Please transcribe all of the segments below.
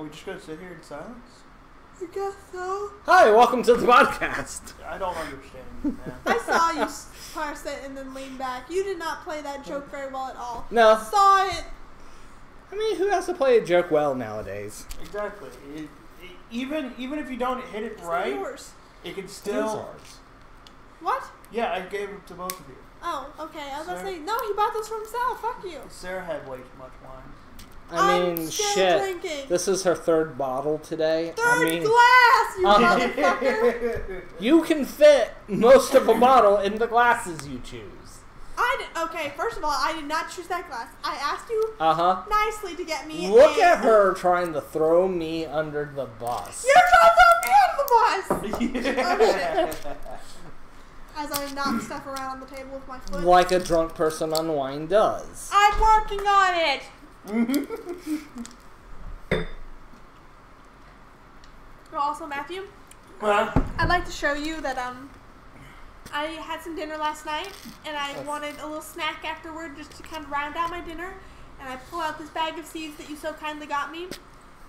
Are we just going to sit here in silence? I guess so. Hi, welcome to the podcast. I don't understand, man. I saw you parse it and then lean back. You did not play that joke very well at all. No. Saw it. I mean, who has to play a joke well nowadays? Exactly. Even if you don't hit it right, yours. it can It is still... ours. What? Yeah, I gave it to both of you. Oh, okay. I was about to Sarah? say, no, he bought this for himself. Fuck you. Sarah had way too much wine. I mean, I'm still shit. drinking. This is her third bottle today. Third glass, you motherfucker. You can fit most of a bottle in the glasses you choose. Okay, first of all, I did not choose that glass. I asked you nicely to get me Look at her trying to throw me under the bus. You're trying to throw me under the bus! Yeah. Oh, shit. As I knock stuff around on the table with my foot. Like a drunk person on wine does. I'm working on it! Also, Matthew, I'd like to show you that I had some dinner last night, and I wanted a little snack afterward just to kind of round out my dinner, and I pull out this bag of seeds that you so kindly got me,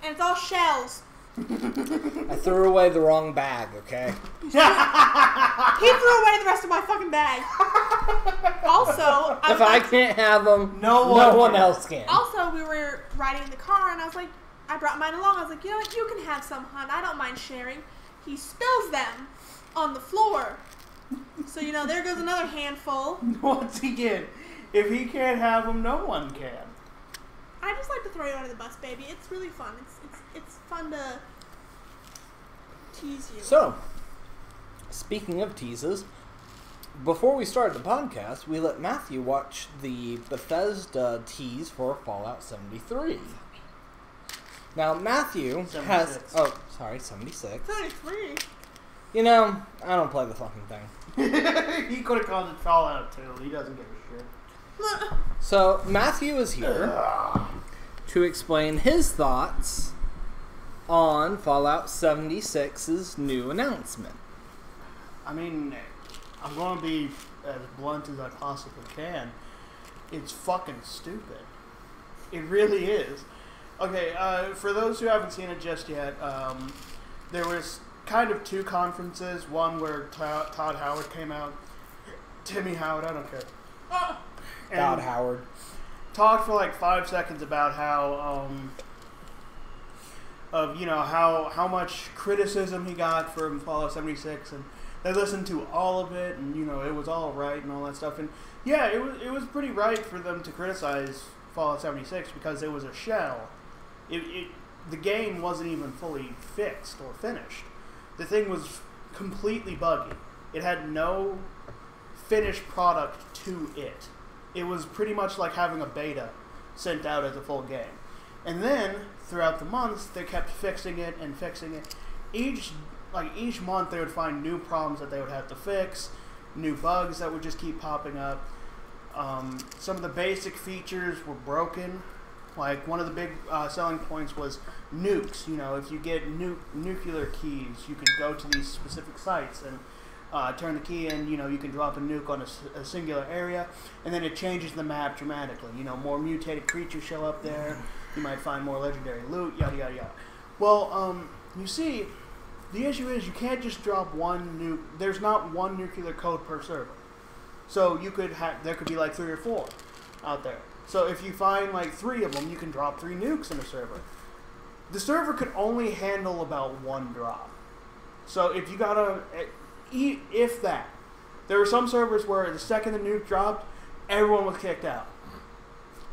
and it's all shells. I threw away the wrong bag, okay? He threw away the rest of my fucking bag. Also, If I can't have them, no one else can. Also, we were riding in the car, and I was like, I brought mine along. I was like, you know what, you can have some, hon. I don't mind sharing. He spills them on the floor. So, you know, there goes another handful. Once again, if he can't have them, no one can. I just like to throw you under the bus, baby. It's really fun. It's fun to tease you. So, speaking of teases, before we started the podcast, we let Matthew watch the Bethesda tease for Fallout 73. Now, Matthew 76. has... Oh, sorry, 76. 33. You know, I don't play the fucking thing. He could have called it Fallout 2. He doesn't give a shit. So, Matthew is here to explain his thoughts on Fallout 76's new announcement. I mean, I'm going to be as blunt as I possibly can. It's fucking stupid. It really is. Okay, for those who haven't seen it just yet, there was kind of two conferences. One where Todd Howard came out. Timmy Howard, I don't care. Todd Howard. Talked for like 5 seconds about how, how much criticism he got from Fallout 76, and they listened to all of it, and you know it was all right and all that stuff. And yeah, it was pretty right for them to criticize Fallout 76 because it was a shell. The game wasn't even fully fixed or finished. The thing was completely buggy. It had no finished product to it. It was pretty much like having a beta sent out as a full game. And then, throughout the months, they kept fixing it and fixing it. Each month they would find new problems that they would have to fix, new bugs that would just keep popping up. Some of the basic features were broken. Like, one of the big selling points was nukes. You know, if you get nuclear keys, you can go to these specific sites and turn the key in, you know, you can drop a nuke on a singular area, and then it changes the map dramatically. You know, more mutated creatures show up there, you might find more legendary loot, yada yada yada. Well, you see, the issue is you can't just drop one nuke. There's not one nuclear code per server. So you could there could be like 3 or 4 out there. So if you find like 3 of them, you can drop 3 nukes in a server. The server could only handle about 1 drop. So if you got if that. There were some servers where the second the nuke dropped, everyone was kicked out.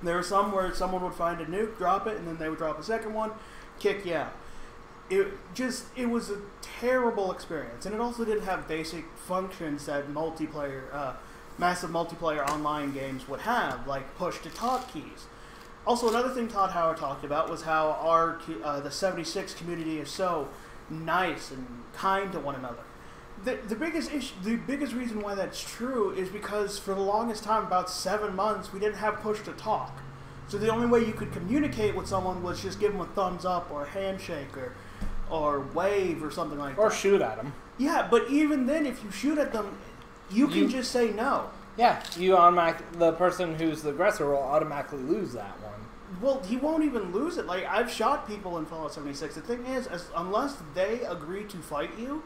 There were some where someone would find a nuke, drop it, and then they would drop a second one, kick you out. It was a terrible experience, and it also didn't have basic functions that massive multiplayer online games would have, like push-to-talk keys. Also, another thing Todd Howard talked about was how the 76 community is so nice and kind to one another. The biggest reason why that's true is because for the longest time, about 7 months, we didn't have push-to-talk. So the only way you could communicate with someone was just give them a thumbs up or a handshake or wave or something like that. Or shoot at them. Yeah, but even then, if you shoot at them, you can just say no. Yeah, the person who's the aggressor will automatically lose that one. Well, he won't even lose it. Like, I've shot people in Fallout 76. The thing is, unless they agree to fight you,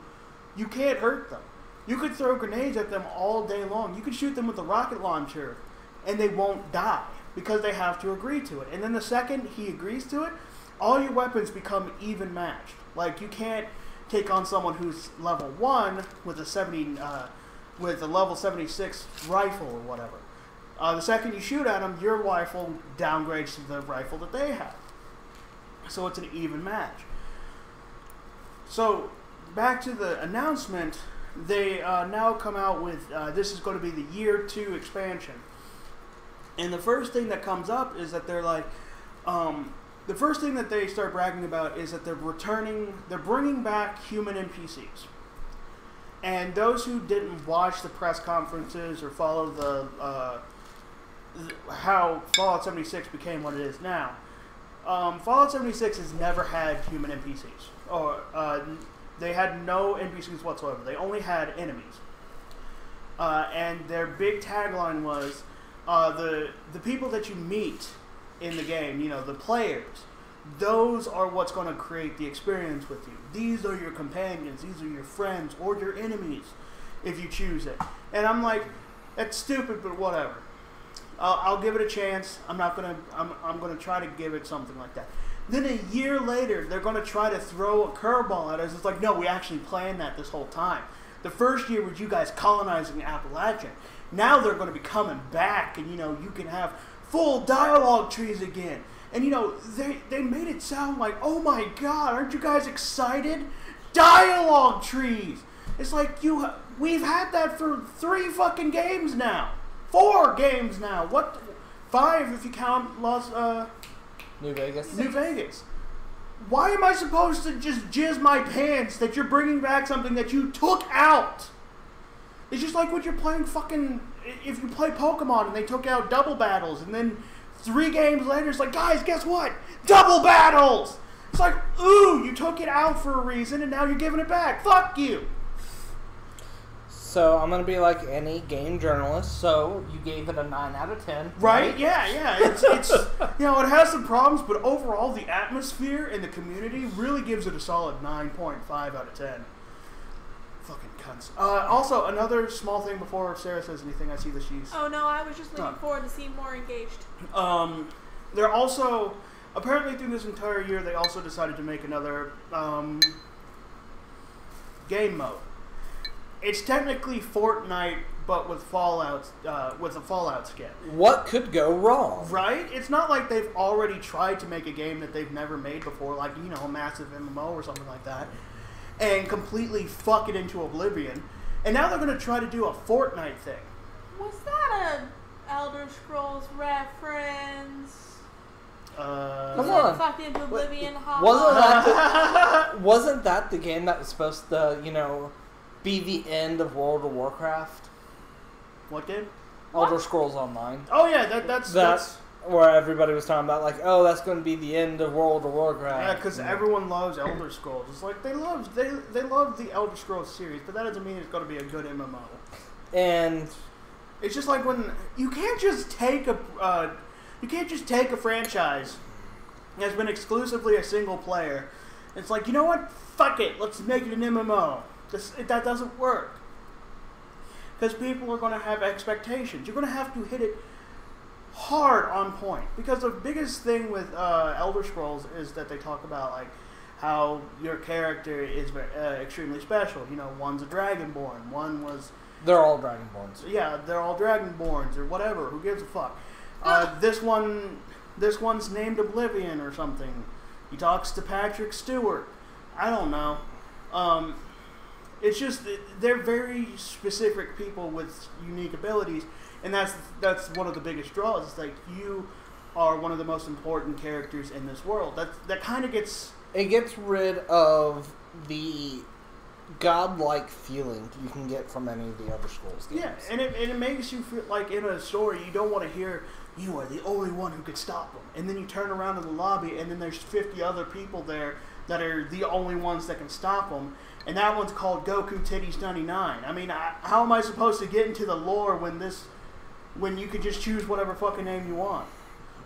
you can't hurt them. You could throw grenades at them all day long. You could shoot them with a rocket launcher, and they won't die because they have to agree to it. And then the second he agrees to it, all your weapons become even matched. Like, you can't take on someone who's level 1 with a level 76 rifle or whatever. The second you shoot at them, your rifle downgrades to the rifle that they have. So it's an even match. So, back to the announcement, they now come out with, this is going to be the Year 2 expansion. And the first thing that comes up is that they're like, the first thing that they start bragging about is that they're bringing back human NPCs. And those who didn't watch the press conferences or follow how Fallout 76 became what it is now, Fallout 76 has never had human NPCs. Or they had no NPCs whatsoever. They only had enemies. And their big tagline was, the people that you meet in the game, you know, the players, those are what's going to create the experience with you. These are your companions, these are your friends, or your enemies, if you choose it. And I'm like, that's stupid, but whatever. I'll give it a chance. I'm gonna try to give it something like that. Then a year later, they're gonna try to throw a curveball at us. It's like, no, we actually planned that this whole time. The first year was you guys colonizing Appalachia. Now they're going to be coming back, and you know, you can have full dialogue trees again. And you know, they made it sound like, oh my god, aren't you guys excited? Dialogue trees! It's like, we've had that for 3 fucking games now. 4 games now. What? 5 if you count New Vegas. New Vegas. Why am I supposed to just jizz my pants that you're bringing back something that you took out? It's just like when you're playing if you play Pokemon and they took out double battles, and then 3 games later it's like, guys, guess what? Double battles! It's like, ooh, you took it out for a reason and now you're giving it back. Fuck you! So I'm going to be like any game journalist, so you gave it a 9 out of 10. Right? Yeah. It's you know, it has some problems, but overall the atmosphere and the community really gives it a solid 9.5 out of 10. Fucking cunts. Also, another small thing before Sarah says anything, I see that she's... Oh no, I was just looking forward to seeing more engaged. They're also... Apparently through this entire year, they also decided to make another game mode. It's technically Fortnite, but with Fallout, with a Fallout skin. What could go wrong? Right? It's not like they've already tried to make a game that they've never made before, like, you know, a massive MMO or something like that, and completely fuck it into oblivion. And now they're going to try to do a Fortnite thing. Was that a Elder Scrolls reference? Come on. Fucked into oblivion. Wasn't that the game that was supposed to, you know, be the end of World of Warcraft? What game? Elder Scrolls Online. Oh yeah, that's where everybody was talking about, like, oh, that's going to be the end of World of Warcraft. Yeah, because everyone loves Elder Scrolls. It's like they love the Elder Scrolls series, but that doesn't mean it's going to be a good MMO. And it's just like when you can't just take a franchise that's been exclusively a single player. It's like, you know what? Fuck it. Let's make it an MMO. That doesn't work. Because people are going to have expectations. You're going to have to hit it hard on point. Because the biggest thing with Elder Scrolls is that they talk about, like, how your character is extremely special. You know, one's a Dragonborn. One was... They're all Dragonborns. Yeah, they're all Dragonborns or whatever. Who gives a fuck? This one's named Oblivion or something. He talks to Patrick Stewart. I don't know. It's just they're very specific people with unique abilities, and that's one of the biggest draws. It's like, you are one of the most important characters in this world. That kind of gets rid of the godlike feeling you can get from any of the other Scrolls games. Yeah, and it makes you feel like in a story you don't want to hear, you are the only one who could stop them. And then you turn around in the lobby and then there's 50 other people there that are the only ones that can stop them. And that one's called Goku Titties 99. I mean, how am I supposed to get into the lore when you could just choose whatever fucking name you want?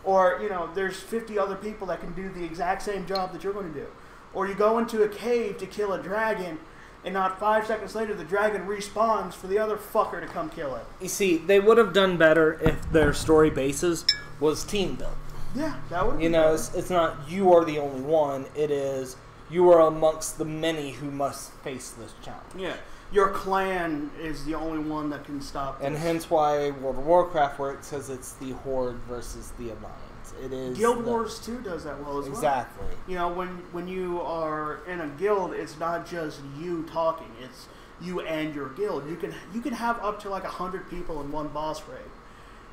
Or, you know, there's 50 other people that can do the exact same job that you're going to do. Or you go into a cave to kill a dragon, and not 5 seconds later the dragon respawns for the other fucker to come kill it. You see, they would have done better if their story basis was team built. Yeah, that would. You know, it's not you are the only one. It is you are amongst the many who must face this challenge. Yeah, your clan is the only one that can stop this. And hence why World of Warcraft works, because it's the Horde versus the Alliance. It is Guild Wars 2 does that well as well. Exactly. You know, when you are in a guild, it's not just you talking; it's you and your guild. You can have up to like 100 people in one boss raid,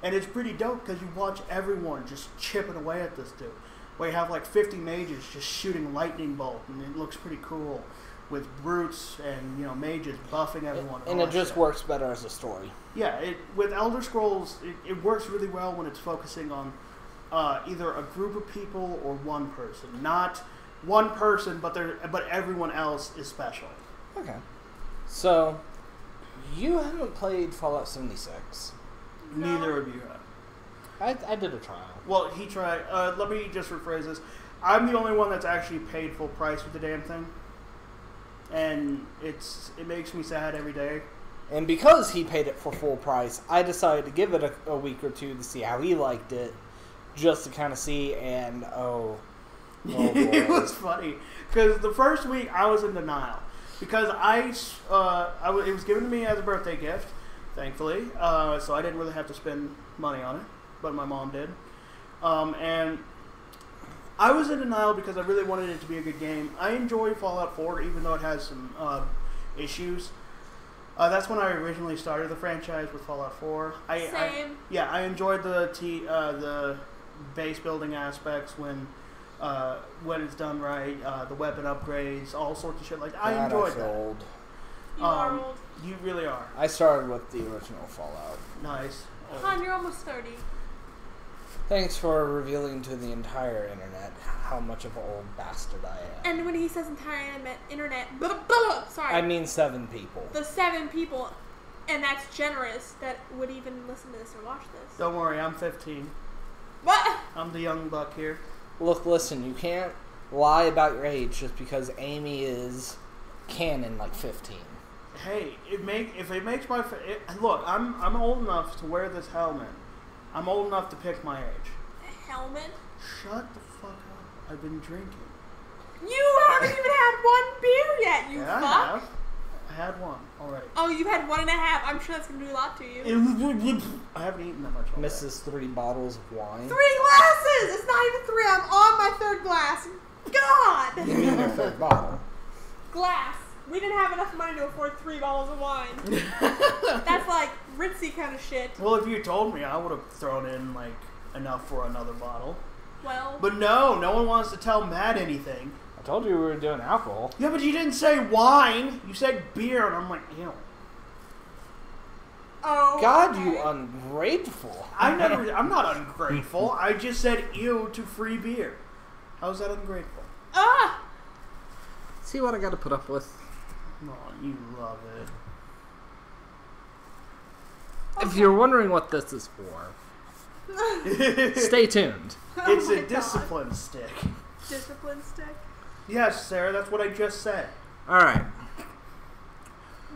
and it's pretty dope because you watch everyone just chipping away at this dude. Where you have like 50 mages just shooting lightning bolt, and it looks pretty cool. With brutes and, you know, mages buffing everyone. And it just works better as a story. Yeah, with Elder Scrolls, it works really well when it's focusing on either a group of people or one person. Not one person, but everyone else is special. Okay. So, you haven't played Fallout 76. No. Neither of you have. I did a trial. Well, he tried. Let me just rephrase this. I'm the only one that's actually paid full price for the damn thing. And it makes me sad every day. And because he paid it for full price, I decided to give it a week or two to see how he liked it, just to kind of see. And oh boy. It was funny because the first week I was in denial because it was given to me as a birthday gift, thankfully. So I didn't really have to spend money on it, but my mom did. And I was in denial because I really wanted it to be a good game. I enjoy Fallout 4, even though it has some issues. That's when I originally started the franchise with Fallout 4. Same. I enjoyed the base building aspects when it's done right, the weapon upgrades, all sorts of shit like that. I enjoyed that. Old. You are old. You really are. I started with the original Fallout. Nice. Han, you're almost 30. Thanks for revealing to the entire internet how much of an old bastard I am. And when he says entire internet, sorry. I mean 7 people. The 7 people, and that's generous, that would even listen to this or watch this. Don't worry, I'm 15. What? I'm the young buck here. Look, listen, you can't lie about your age just because Amy is canon like 15. Hey, if it makes my look, I'm old enough to wear this helmet. I'm old enough to pick my age. A helmet? Shut the fuck up. I've been drinking. You haven't even had one beer yet, you fuck. I had one already. Oh, you've had 1.5. I'm sure that's going to do a lot to you. I haven't eaten that much already. Mrs. 3 bottles of wine. 3 glasses! It's not even 3. I'm on my 3rd glass. God! You mean your 3rd bottle. Glass. We didn't have enough money to afford 3 bottles of wine. That's like ritzy kind of shit. Well, if you told me, I would have thrown in like enough for another bottle. Well. But no one wants to tell Matt anything. I told you we were doing alcohol. Yeah, but you didn't say wine. You said beer, and I'm like, ew. Oh. God, you ungrateful. I'm not ungrateful. I just said ew to free beer. How's that ungrateful? Ah! See what I got to put up with? Oh, you love it. Okay. If you're wondering what this is for, stay tuned. It's a discipline stick. Discipline stick? Yes, Sarah, that's what I just said. Alright.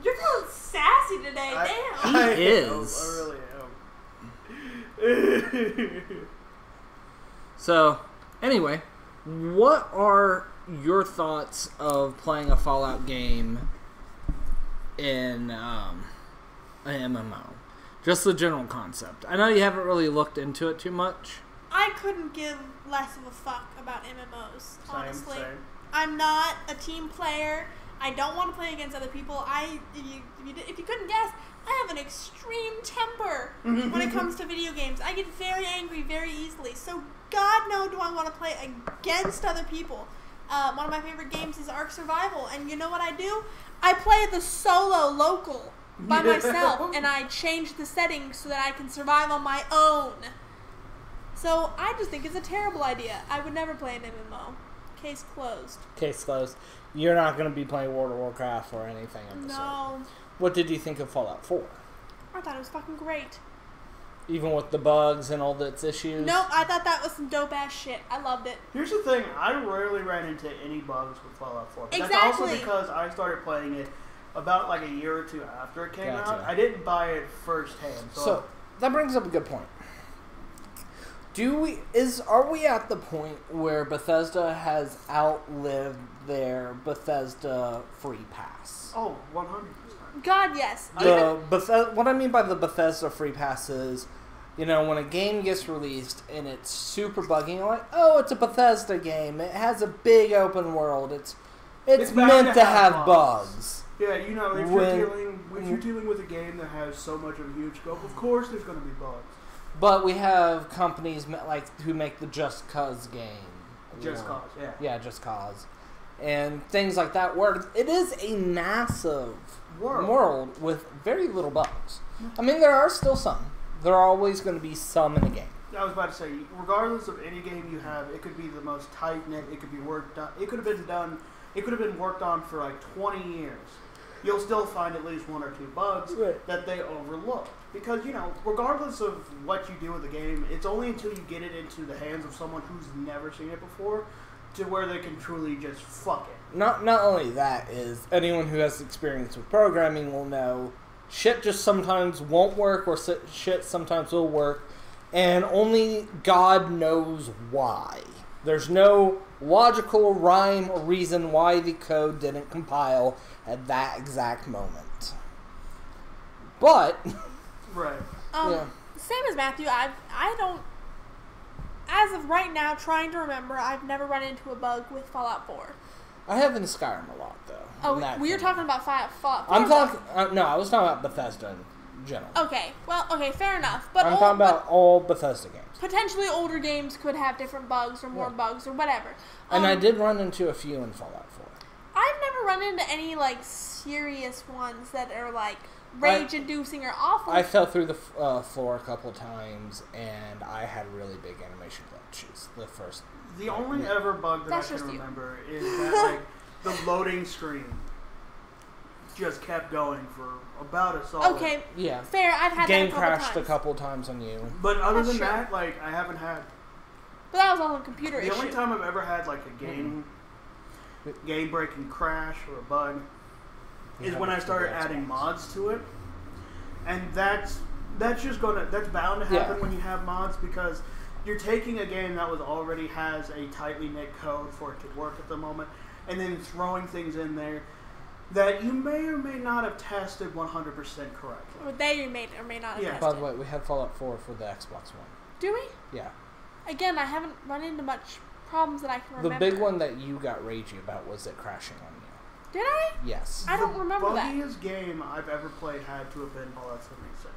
You're feeling sassy today, damn. He is. I really am. So, anyway, what are your thoughts of playing a Fallout game in an MMO? Just the general concept. I know you haven't really looked into it too much. I couldn't give less of a fuck about MMOs, honestly. Same. I'm not a team player. I don't want to play against other people. If you couldn't guess, I have an extreme temper when it comes to video games. I get very angry very easily. So God no do I want to play against other people. One of my favorite games is Ark Survival. And you know what I do? I play the solo local by myself. And I change the settings so that I can survive on my own. So I just think it's a terrible idea. I would never play an MMO. Case closed. Case closed. You're not going to be playing World of Warcraft or anything of the sort. No. What did you think of Fallout 4? I thought it was fucking great. Even with the bugs and all its issues? No, I thought that was some dope-ass shit. I loved it. Here's the thing. I rarely ran into any bugs with Fallout 4. But Exactly. That's also because I started playing it about like a year or two after it came out. I didn't buy it firsthand. So that brings up a good point. Are we at the point where Bethesda has outlived their Bethesda free pass? Oh, 100%. God, yes. What I mean by the Bethesda free pass is, when a game gets released and it's super buggy, you're like, oh, it's a Bethesda game. It has a big open world. It's meant to have bugs. Yeah, if you're dealing with a game that has so much of a huge scope, of course there's going to be bugs. But we have companies who make the Just Cause game. Just Cause, yeah. Yeah, Just Cause. And things like that, where it is a massive world with very little bugs. I mean, there are still some. There are always going to be some in a game. I was about to say, regardless of any game you have, it could be the most tight-knit, it could be worked on, it could have been worked on for like 20 years. You'll still find at least one or two bugs that they overlooked. Because, regardless of what you do with the game, it's only until you get it into the hands of someone who's never seen it before to where they can truly just fuck it. Not only that, is anyone who has experience with programming will know shit just sometimes won't work, or shit sometimes will work, and only God knows why. There's no logical rhyme or reason why the code didn't compile at that exact moment. But right. Same as Matthew, I don't, as of right now, trying to remember, I've never run into a bug with Fallout 4. I have in Skyrim a lot, though. Oh, we were talking about Fallout 4. No, I was talking about Bethesda in general. Okay, fair enough. But I'm talking about all Bethesda games. Potentially older games could have different bugs or more bugs or whatever. And I did run into a few in Fallout 4. I've never run into any, serious ones that are, rage-inducing or awful. I fell through the floor a couple times, and I had really big animation glitches The only ever bug that I can remember is that, the loading screen just kept going for about a solid... Okay, yeah. Fair, I've had Game that a couple crashed times. a couple times on you. But other than that, I haven't had... But that was all a computer issue. The only time I've ever had, a game-breaking crash or a bug is when I started adding mods to it. And that's bound to happen when you have mods, because you're taking a game that already has a tightly knit code for it to work at the moment, and then throwing things in there that you may or may not have tested 100% correctly. Or they may or may not have tested. By the way, we have Fallout 4 for the Xbox One. Do we? Yeah. Again, I haven't run into much problems that I can remember. The big one that you got ragey about was it crashing on you. Did I? Yes. I don't remember that. The buggiest game I've ever played had to have been Fallout 76.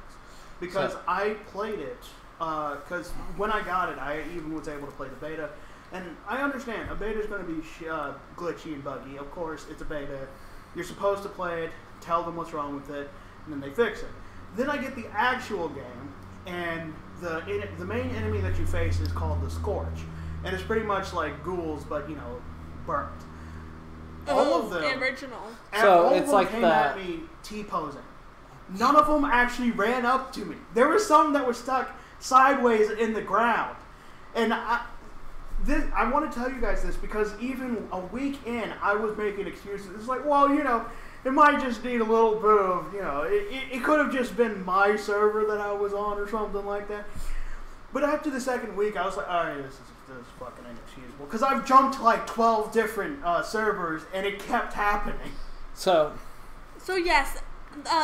Because I played it, because when I got it, I even was able to play the beta. And I understand, a beta is going to be glitchy and buggy. Of course, it's a beta. You're supposed to play it, tell them what's wrong with it, and then they fix it. Then I get the actual game, and the main enemy that you face is called the Scorch. And it's pretty much like ghouls, but, burnt. All of them. Original. So all it's of them came at me T-posing. None of them actually ran up to me. There were some that were stuck sideways in the ground. And I want to tell you guys this because even a week in, I was making excuses. It's like, well, it might just need a little bit of, it could have just been my server that I was on or something like that. But after the second week, I was like, all right, this is fucking inexcusable. Because I've jumped to 12 different servers, and it kept happening. So yes,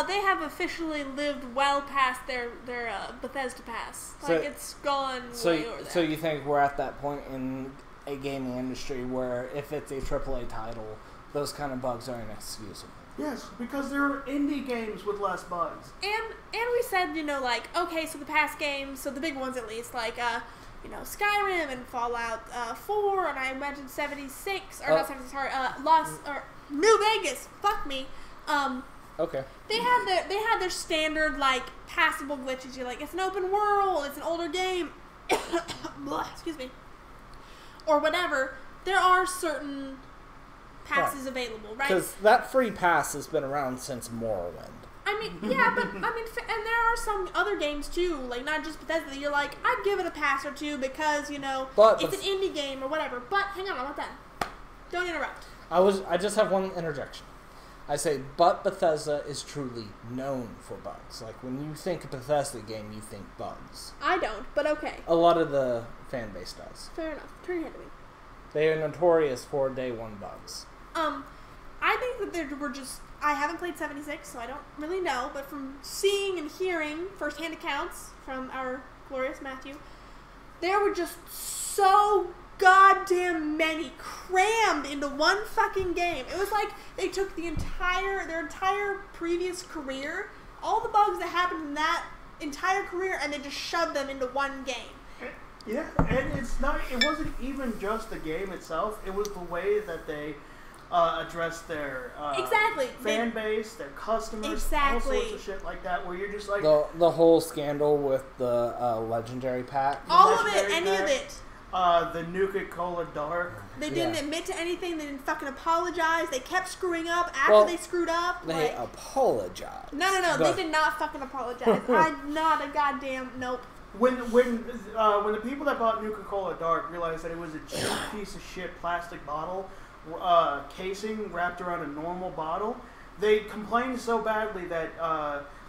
they have officially lived well past their Bethesda pass. It's gone way over there. So you think we're at that point in a gaming industry where if it's a AAA title, those kind of bugs are inexcusable? Yes, because there are indie games with less bugs. And we said, okay, so the past games, so the big ones at least, Skyrim and Fallout 4, and I imagine 76, or not 76, sorry, or New Vegas, fuck me. Okay. They had their standard, passable glitches. You're like, it's an open world, it's an older game, excuse me, or whatever. There are certain passes available, right? Because that free pass has been around since Morrowind. I mean, yeah, but, and there are some other games, too, like, not just Bethesda, that you're like, I'd give it a pass or two because, it's an indie game or whatever. But, hang on, I'm not done. Don't interrupt. I just have one interjection. I say, but Bethesda is truly known for bugs. Like, when you think a Bethesda game, you think bugs. I don't, but okay. A lot of the fan base does. Fair enough. Turn your head to me. They are notorious for day one bugs. I think that there were just... I haven't played 76, so I don't really know, but from seeing and hearing first-hand accounts from our glorious Matthew, there were just so goddamn many crammed into one fucking game. It was like they took their entire previous career, all the bugs that happened in that entire career, and they just shoved them into one game. Yeah, and it wasn't even just the game itself, it was the way that they addressed their fan base, their customers, all sorts of shit like that, where you're just like... The whole scandal with the Legendary Pack. All of it, any of it. The Nuka-Cola Dark. They didn't admit to anything. They didn't fucking apologize. They kept screwing up after they screwed up. They apologized. No. They did not fucking apologize. I'm not a goddamn... Nope. When the people that bought Nuka-Cola Dark realized that it was a cheap piece of shit plastic bottle casing wrapped around a normal bottle, they complained so badly that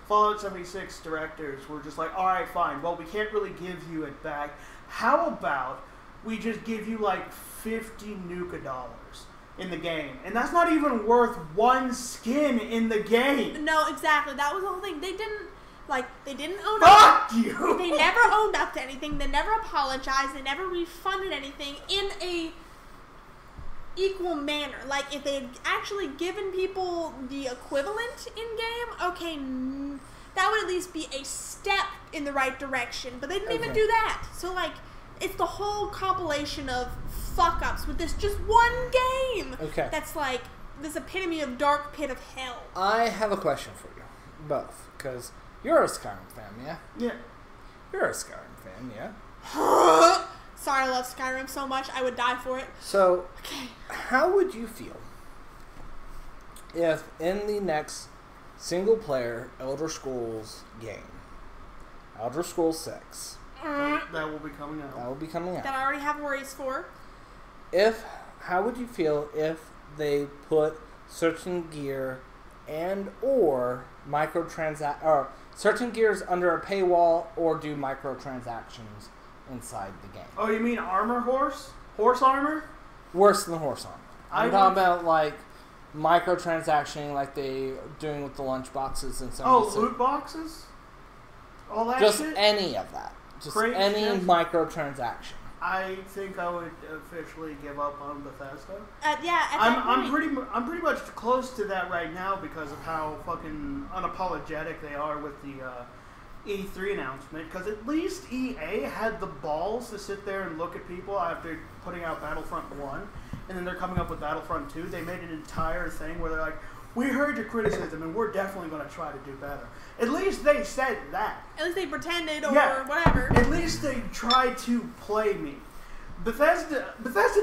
Fallout 76 directors were just like, alright, fine, well, we can't really give you it back. How about we just give you like $50 Nuka dollars in the game? And that's not even worth one skin in the game. No, exactly. That was the whole thing. They didn't own up. Fuck you! They never owned up to anything. They never apologized. They never refunded anything in a equal manner. Like, if they had actually given people the equivalent in-game, okay, that would at least be a step in the right direction. But they didn't even do that. So, like, it's the whole compilation of fuck-ups with this just one game. Okay. That's like this epitome of dark pit of hell. I have a question for you, both, because you're a Skyrim fan, yeah? Yeah. You're a Skyrim fan, yeah? Sorry, I love Skyrim so much, I would die for it. So, how would you feel if in the next single-player Elder Scrolls game, Elder Scrolls 6... That will be coming out. That I already have worries for. How would you feel if they put certain gear and or certain gears under a paywall or do microtransactions inside the game? Oh, you mean armor horse? Horse armor? Worse than horse armor. I'm talking about like microtransactioning like they doing with the lunch boxes and some. Oh, loot boxes? All that just shit? Any of that. Just Crate any shit? microtransaction. I think I would officially give up on Bethesda. I'm pretty much close to that right now because of how fucking unapologetic they are with the E3 announcement. Because at least EA had the balls to sit there and look at people after putting out Battlefront 1, and then they're coming up with Battlefront 2. They made an entire thing where they're like, we heard your criticism and we're definitely going to try to do better. At least they said that. At least they pretended or whatever. At least they tried to play me. Bethesda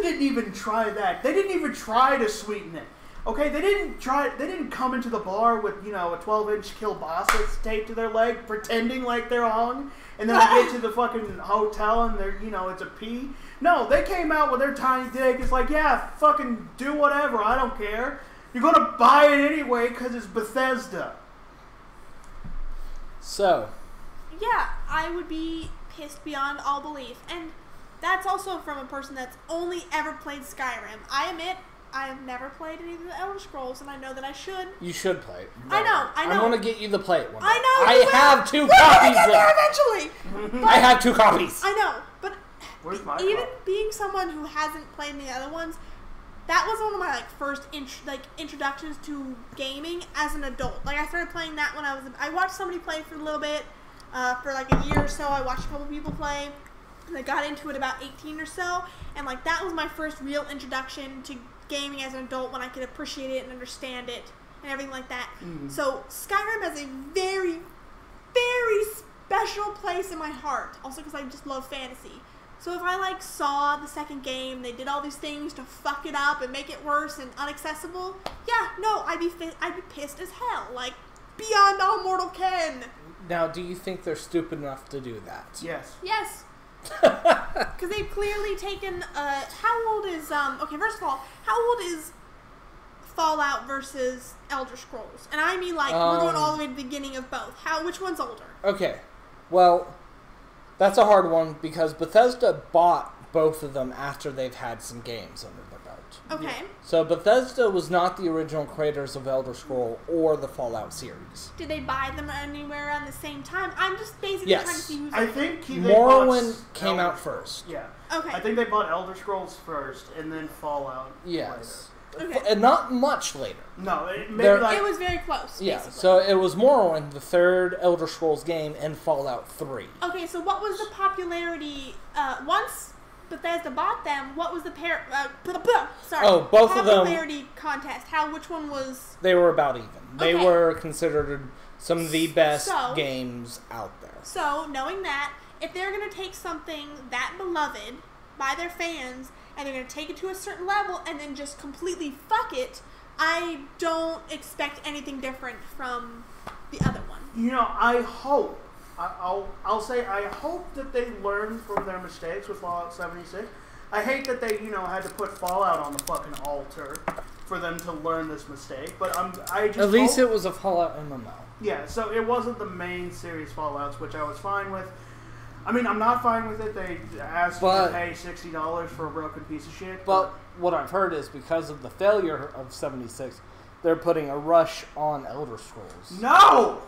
didn't even try that. They didn't even try to sweeten it. Okay, they didn't come into the bar with, a 12-inch kielbasa taped to their leg, pretending like they're hung, and then they get to the fucking hotel and they're, it's a pee. No, they came out with their tiny dick. It's like, yeah, fucking do whatever. I don't care. You're gonna buy it anyway because it's Bethesda. So. Yeah, I would be pissed beyond all belief. And that's also from a person that's only ever played Skyrim. I admit, I have never played any of the Elder Scrolls, and I know that I should. You should play it. I know. I'm going to get you the play it one day. I know. I have 2 copies. We'll get there eventually. I have 2 copies. I know, but where's my even copy? Being someone who hasn't played any other ones, that was one of my first introductions to gaming as an adult. Like, I started playing that when I watched somebody play for a little bit, for like a year or so. I watched a couple people play, and I got into it about 18 or so, and like that was my first real introduction to gaming as an adult when I could appreciate it and understand it and everything like that. Mm-hmm. So Skyrim has a very, very special place in my heart. Also because I just love fantasy. So if I saw the second game, they did all these things to fuck it up and make it worse and unaccessible, yeah, no, I'd be pissed as hell. Like, beyond all mortal ken. Now, do you think they're stupid enough to do that? Yes. Yes. Because they've clearly taken, how old is, okay, first of all, how old is Fallout versus Elder Scrolls? And I mean, like, we're going all the way to the beginning of both. Which one's older? Okay, well, that's a hard one because Bethesda bought both of them after they've had some games under their belt. Okay. Yeah. So Bethesda was not the original creators of Elder Scroll or the Fallout series. Did they buy them anywhere around the same time? I'm just basically Yes. trying to see who's I older. think Morrowind came out first. Yeah. Okay. I think they bought Elder Scrolls first and then Fallout Yes. Okay. And not much later. No, maybe There- like... It was very close. Yeah, basically. so it was Morrowind, the third Elder Scrolls game, and Fallout 3. Okay, so what was the popularity, once Bethesda bought them, what was the Oh, both of them- popularity contest? Which one was... They were about even. They Okay. were considered some of the best So- games out there. So, knowing that, if they're going to take something that beloved by their fans, and they're going to take it to a certain level, and then just completely fuck it, I don't expect anything different from the other one. You know, I hope, I'll say I hope that they learn from their mistakes with Fallout 76. I hate that they, had to put Fallout on the fucking altar for them to learn this mistake, but I just At least hope, it was a Fallout MMO. yeah, so it wasn't the main series Fallouts, which I was fine with. I mean, I'm not fine with it. They asked you to pay $60 for a broken piece of shit. But what I've heard is because of the failure of 76, they're putting a rush on Elder Scrolls. No!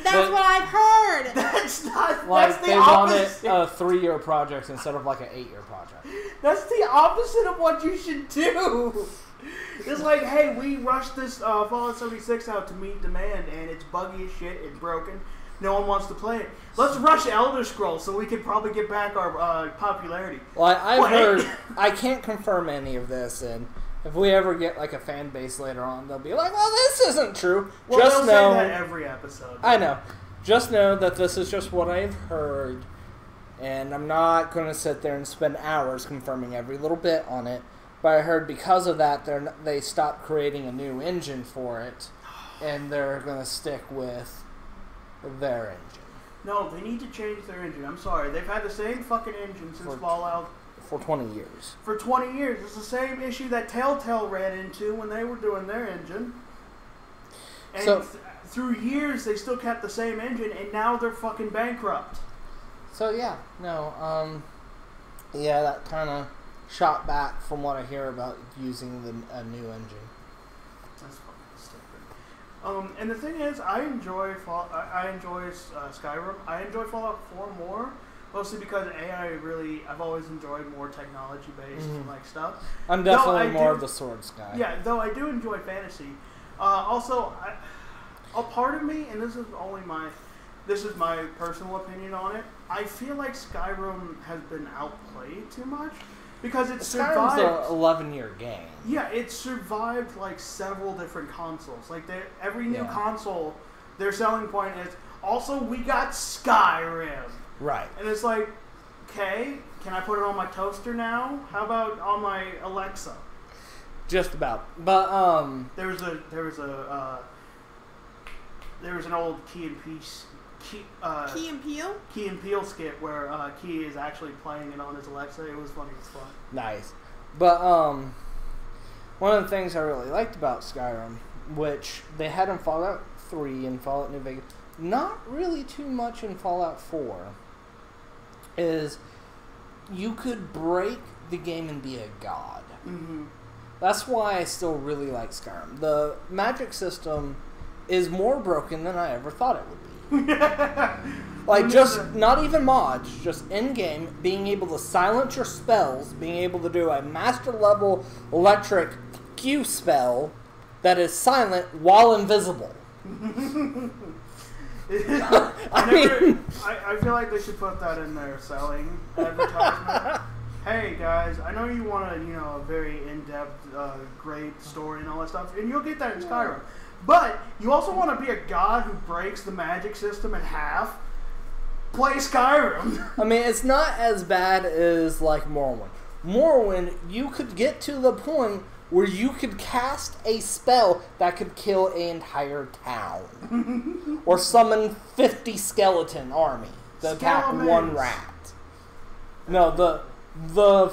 That's what I've heard! That's not... Like, that's the they want opposite. it a 3-year project instead of like an 8-year project. That's the opposite of what you should do. It's like, hey, we rushed this Fallout 76 out to meet demand, and it's buggy as shit, it's broken, no one wants to play it. Let's rush Elder Scrolls so we can probably get back our popularity. Well, I've heard, I can't confirm any of this, and if we ever get like a fan base later on, they'll be like, well, this isn't true. Well, just they'll know, say that every episode. I know. Just know that this is just what I've heard, and I'm not going to sit there and spend hours confirming every little bit on it. But I heard because of that, they stopped creating a new engine for it, and they're going to stick with their engine. No, they need to change their engine. I'm sorry. They've had the same fucking engine since Fallout. For 20 years. For 20 years. It's the same issue that Telltale ran into when they were doing their engine. And So, through years, they still kept the same engine, and now they're fucking bankrupt. So yeah, no, yeah, that kind of shot back from what I hear about using a new engine. That's fucking stupid. And the thing is, I enjoy Skyrim. I enjoy Fallout 4 more, mostly because I've always enjoyed more technology-based like stuff. I'm definitely more of the swords guy. Yeah, though I do enjoy fantasy. Also, a part of me, and this is my personal opinion on it, I feel like Skyrim has been outplayed too much. Because it survived. Skyrim's an 11-year game. Yeah, it survived like several different consoles. Like every new console, their selling point is also we got Skyrim. Right. And it's like, okay, can I put it on my toaster now? How about on my Alexa? Just about. But there was an old Key and Peele skit where Key is actually playing it on his Alexa. It was funny as fuck. Nice. But one of the things I really liked about Skyrim, which they had in Fallout 3 and Fallout New Vegas, not really too much in Fallout 4, is you could break the game and be a god. Mm-hmm. That's why I still really like Skyrim. The magic system is more broken than I ever thought it would be. Like, just, not even mods, just in-game, being able to silence your spells, being able to do a master-level electric Q spell that is silent while invisible. I feel like they should put that in their selling advertisement. Hey guys, I know you want a very in-depth, great story and all that stuff, and you'll get that in Skyrim. But you also want to be a god who breaks the magic system in half. Play Skyrim. I mean, it's not as bad as like Morrowind. Morrowind, you could get to the point where you could cast a spell that could kill an entire town. Or summon 50 skeleton army to attack one rat. No, the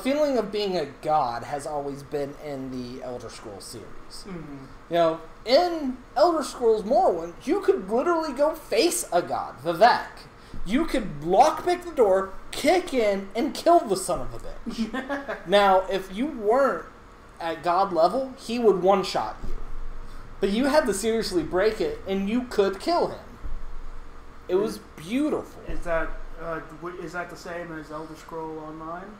feeling of being a god has always been in the Elder Scrolls series. Mm-hmm. You know, in Elder Scrolls Morrowind, you could literally go face a god, Vivek. You could lockpick the door, kick in, and kill the son of a bitch. Now, if you weren't at god level, he would one-shot you. But you had to seriously break it, and you could kill him. It was beautiful. Is that the same as Elder Scroll Online?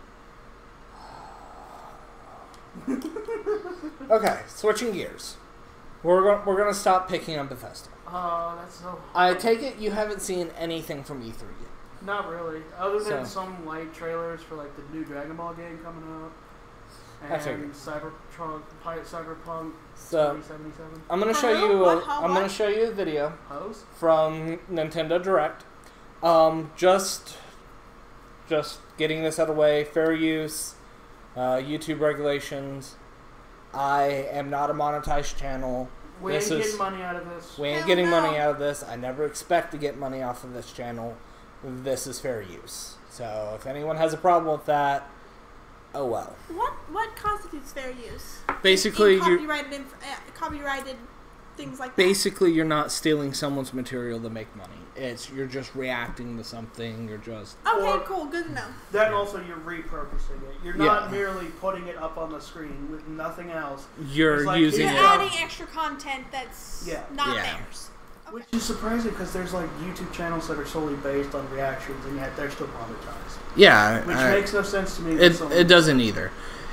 Okay, switching gears. We're gonna stop picking on Bethesda. Oh, that's so... I take it you haven't seen anything from E3 yet. Not really. Other than some light trailers for like the new Dragon Ball game coming out. And Cyberpunk 2077. I'm gonna show you. I'm gonna show you a video from Nintendo Direct. Just getting this out of the way. Fair use. YouTube regulations. I am not a monetized channel. We ain't getting money out of this. We ain't getting money out of this. I never expect to get money off of this channel. This is fair use. So if anyone has a problem with that, oh well. What constitutes fair use? Basically, copyrighted things like that. Basically, you're not stealing someone's material to make money. You're just reacting to something. You're just cool, good to know. Then also you're repurposing it. You're not merely putting it up on the screen with nothing else. You're using it. You're adding extra content that's not theirs. Okay. Which is surprising because there's like YouTube channels that are solely based on reactions, and yet they're still monetized. Yeah, which makes no sense to me. It doesn't either.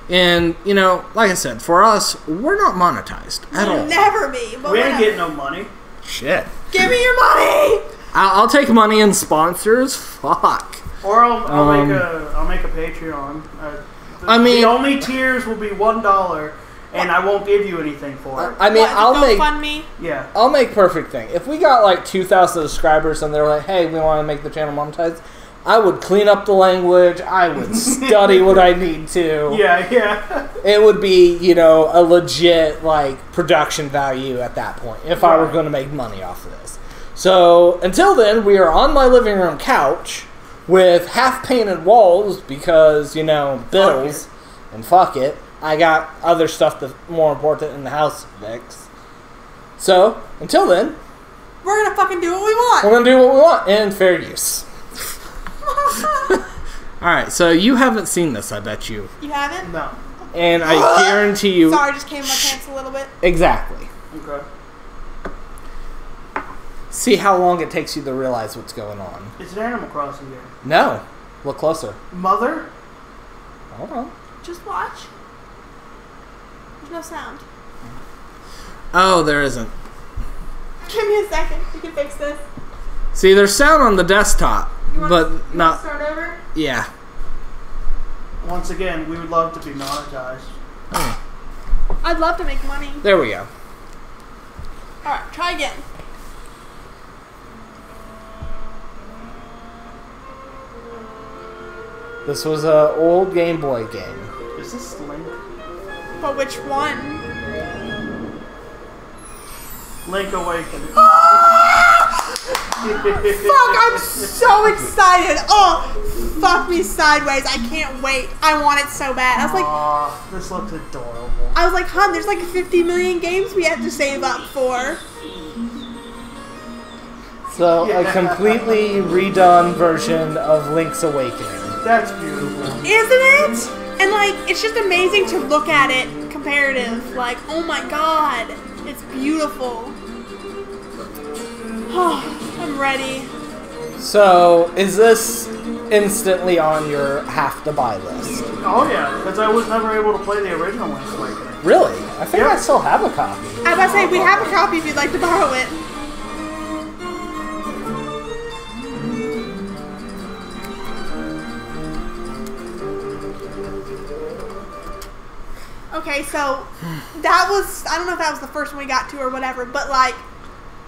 And, you know, like I said, for us, we're not monetized at all. We'll never be. But we ain't getting no money. Shit. Give me your money! I'll take money and sponsors. Fuck. Or I'll make a Patreon. The only tiers will be $1, and I won't give you anything for it. I'll make perfect thing. If we got like 2,000 subscribers and they're like, hey, we want to make the channel monetized, I would clean up the language. I would study what I need to. Yeah. It would be, you know, a legit like production value at that point if I were going to make money off of this. So until then, we are on my living room couch with half-painted walls because, you know, bills and fuck it. I got other stuff that's more important in the house to fix. So until then, we're gonna fucking do what we want. We're gonna do what we want in fair use. Alright, so you haven't seen this, I bet you. You haven't? No. And I guarantee you... Sorry, I just came in my pants a little bit. Exactly. Okay. See how long it takes you to realize what's going on. It's an Animal Crossing game. No. Look closer. Mother? Hold on. Just watch. There's no sound. Oh, there isn't. Give me a second. You can fix this. See, there's sound on the desktop, but not... start over? Yeah. Once again, we would love to be monetized. I'd love to make money. There we go. Alright, try again. This was an old Game Boy game. Is this Link? But which one? Link Awakening. Fuck, I'm so excited. Oh, fuck me sideways. I can't wait. I want it so bad. I was like... this looks adorable. I was like, hon, there's like 50 million games we have to save up for. So, a completely redone version of Link's Awakening. That's beautiful. Isn't it? And like, it's just amazing to look at it comparative. Like, oh my god. It's beautiful. Oh, I'm ready. So, is this instantly on your have-to-buy list? Oh yeah, because I was never able to play the original Link's Awakening. Really? I think I still have a copy. I was about to say, we have a copy if you'd like to borrow it. Okay, so that was, I don't know if that was the first one we got to or whatever, but like,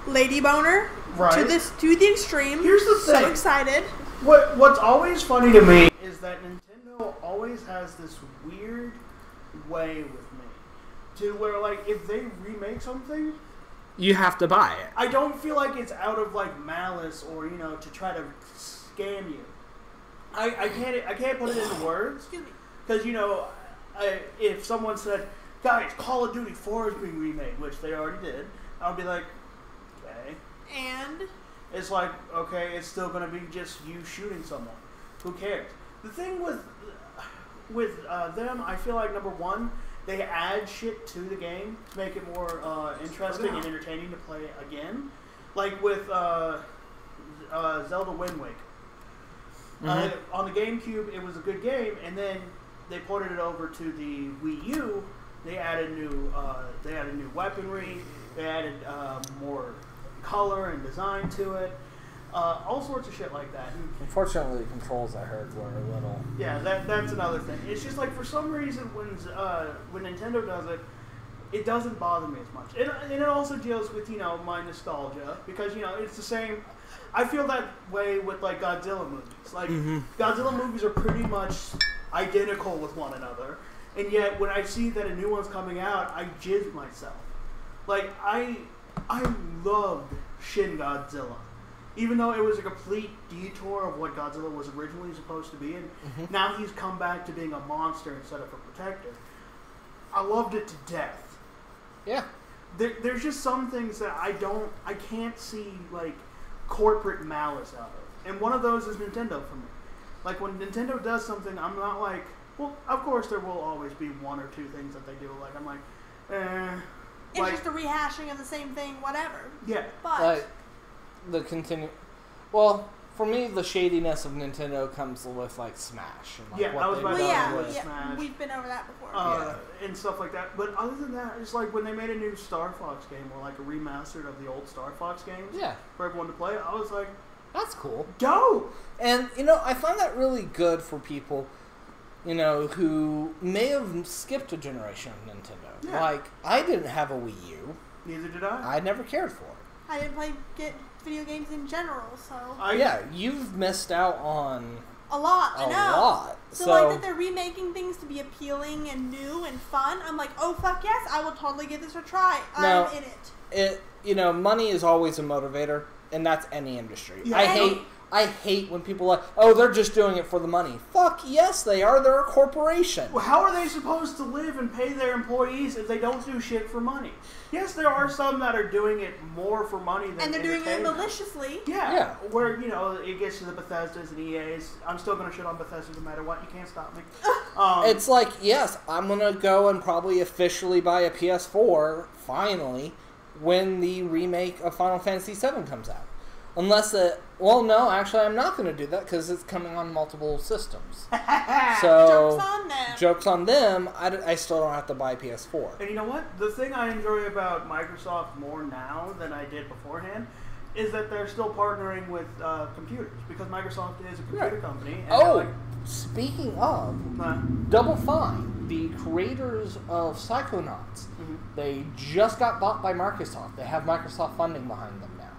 Lady Boner to the extreme. Here's the thing. So excited. What's always funny to me is that Nintendo always has this weird way with me to where, like, if they remake something, you have to buy it. I don't feel like it's out of, like, malice or, you know, to try to scam you. I can't put it into words. Because, you know, if someone said, guys, Call of Duty 4 is being remade, which they already did, I'll be like, okay. And? It's like, okay, it's still going to be just you shooting someone. Who cares? The thing with them, I feel like, number one, they add shit to the game to make it more interesting and entertaining to play again. Like with Zelda Wind Waker. Mm-hmm. On the GameCube, it was a good game, and then they ported it over to the Wii U. They added new weaponry. They added more color and design to it. All sorts of shit like that. Unfortunately, the controls I heard were a little... Yeah, that's another thing. It's just like, for some reason, when Nintendo does it, it doesn't bother me as much. And it also deals with, you know, my nostalgia. Because, you know, it's the same... I feel that way with, like, Godzilla movies. Like, Godzilla movies are pretty much identical with one another. And yet, when I see that a new one's coming out, I jizz myself. Like, I loved Shin Godzilla. Even though it was a complete detour of what Godzilla was originally supposed to be, and now he's come back to being a monster instead of a protector. I loved it to death. Yeah. There's just some things that I can't see, like, corporate malice out of. And one of those is Nintendo for me. Like, when Nintendo does something, I'm not like, well, of course there will always be one or two things that they do. Like, I'm like, It's like, just a rehashing of the same thing, whatever. Yeah. But... Well, for me, the shadiness of Nintendo comes with, like, Smash. And, like, I was about to say Smash. We've been over that before. And stuff like that. But other than that, it's like when they made a new Star Fox game, or like a remastered of the old Star Fox games for everyone to play, I was like, that's cool. Go! And, you know, I find that really good for people, you know, who may have skipped a generation of Nintendo. Yeah. Like, I didn't have a Wii U. Neither did I. I never cared for it. I didn't get video games in general, so... you've missed out on... A lot, I know. A lot. So, like, that they're remaking things to be appealing and new and fun, I'm like, oh, fuck yes, I will totally give this a try. I'm in it. You know, money is always a motivator, and that's any industry. Yeah. I hate when people are like, oh, they're just doing it for the money. Fuck yes, they are. They're a corporation. Well, how are they supposed to live and pay their employees if they don't do shit for money? Yes, there are some that are doing it more for money than and they're doing it maliciously. Yeah. Where, you know, it gets to the Bethesdas and EAs. I'm still going to shit on Bethesda no matter what. You can't stop me. It's like, yes, I'm going to go and probably officially buy a PS4, finally, when the remake of Final Fantasy VII comes out. Unless well, no, actually, I'm not going to do that because it's coming on multiple systems. So, joke's on them. Joke's on them. I still don't have to buy a PS4. And you know what? The thing I enjoy about Microsoft more now than I did beforehand is that they're still partnering with computers, because Microsoft is a computer company. And speaking of, Double Fine, the creators of Psychonauts, they just got bought by Microsoft. They have Microsoft funding behind them now.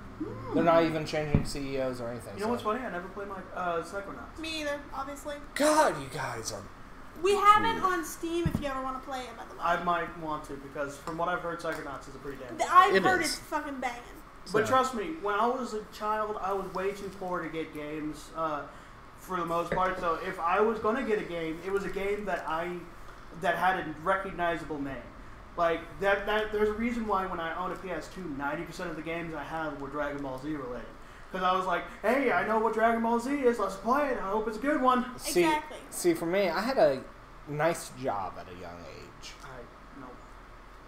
They're not even changing CEOs or anything. You know what's funny? I never played my Psychonauts. Me either, obviously. God, you guys are... We have it on Steam if you ever want to play it, by the way. I might want to, because from what I've heard, Psychonauts is a pretty damn good. I've heard it's fucking banging. But trust me, when I was a child, I was way too poor to get games for the most part. So if I was going to get a game, it was a game that had a recognizable name. Like, there's a reason why when I own a PS2, 90% of the games I had were Dragon Ball Z related. Because I was like, hey, I know what Dragon Ball Z is, let's play it, I hope it's a good one. Exactly. See, for me, I had a nice job at a young age.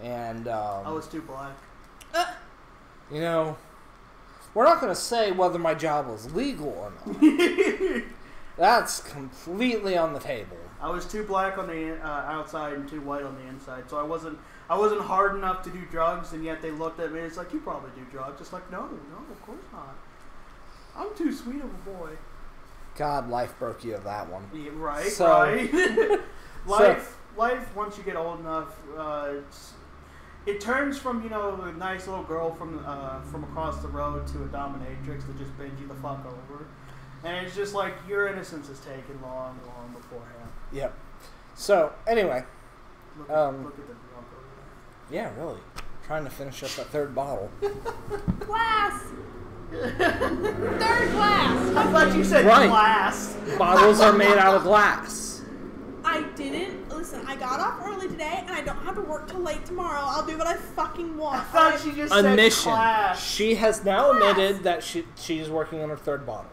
And, I was too black. You know, we're not going to say whether my job was legal or not. That's completely on the table. I was too black on the outside and too white on the inside, so I wasn't hard enough to do drugs, and yet they looked at me and it's like, you probably do drugs. It's like, no, of course not. I'm too sweet of a boy. God, life broke you of that one. Yeah, right. Life, once you get old enough, it turns from, you know, a nice little girl from across the road to a dominatrix that just bends you the fuck over. And it's just like, your innocence is taken long, long beforehand. Yep. So, anyway. Look at the drunk over Yeah, really. Trying to finish up that third bottle. Glass! Third glass! I thought you said Right. glass. Bottles are made out of glass. I didn't. Listen, I got off early today, and I don't have to work till late tomorrow. I'll do what I fucking want. I thought she just Admission. said class. She has now Glass. admitted that she's working on her third bottle.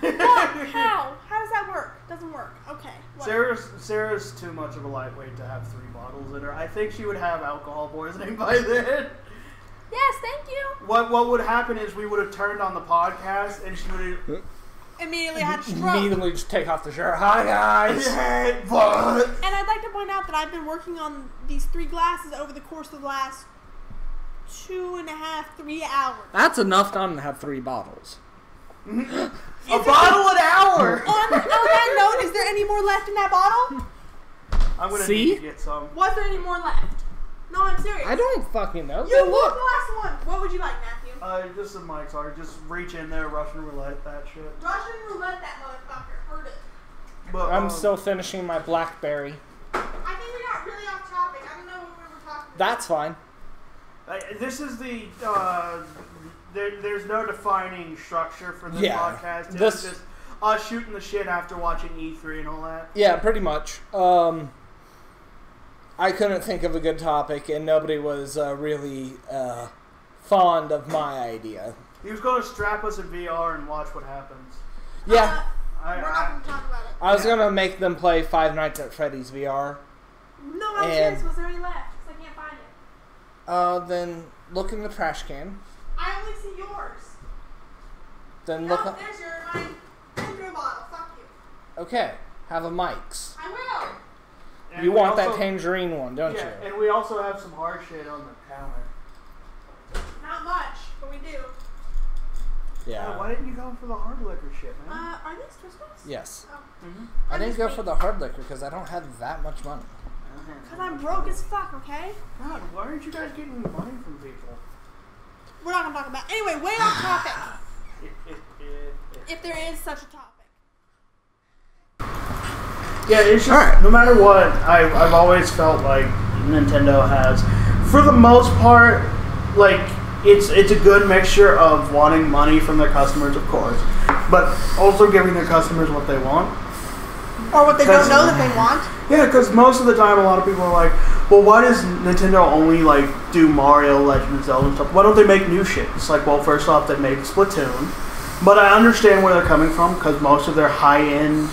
What? How? How does that work? Doesn't work. Okay. Whatever. Sarah's too much of a lightweight to have 3 bottles in her. I think she would have alcohol poisoning by then. Yes, thank you. What would happen is we would have turned on the podcast and she would have... Immediately had a stroke. Immediately just take off the shirt. Hi, guys. Hey, what? And I'd like to point out that I've been working on these 3 glasses over the course of the last 2.5, 3 hours. That's enough time to have 3 bottles. A bottle an hour! On that note, is there any more left in that bottle? I'm gonna See? need to get some. Was there any more left? No, I'm serious. I don't fucking know. You Go look look. the last one. What would you like, Matthew? Just some mics are. Just reach in there, Russian roulette that shit. Russian roulette that motherfucker. Heard it. But, I'm still finishing my blackberry. I think we got really off topic. I don't know what we were talking about. That's fine. This is the... there's no defining structure for this podcast. It's just us shooting the shit after watching E3 and all that. Yeah, pretty much. I couldn't think of a good topic, and nobody was really fond of my idea. He was going to strap us in VR and watch what happens. Yeah. We're not going to talk about it. I was going to make them play Five Nights at Freddy's VR. No, I'm serious. Was there any left? Because I can't find it. Then look in the trash can. I only see yours. Then No, look up. there's your Andrew bottle. Fuck you. Okay, have a Mike's. I will. And You we want also- that tangerine one, don't yeah, you? and we also have some hard shit on the counter. Not much, but we do. Yeah. Why didn't you go for the hard liquor shit, man? Are these Triscuits? Yes. Oh. I didn't go for the hard liquor because I don't have that much money. Because I'm broke as fuck, okay? God, why aren't you guys getting money from people? We're not going to talk about it. Anyway, way off topic. If If there is such a topic. Yeah, it's just, Alright. no matter what, I've always felt like Nintendo has, for the most part, like, it's a good mixture of wanting money from their customers, of course, but also giving their customers what they want. Or what they don't know that they want. Yeah, because most of the time, a lot of people are like, well, why does Nintendo only, like, do Mario, Legend of Zelda and stuff? Why don't they make new shit? It's like, well, first off, they make Splatoon, but I understand where they're coming from, because most of their high-end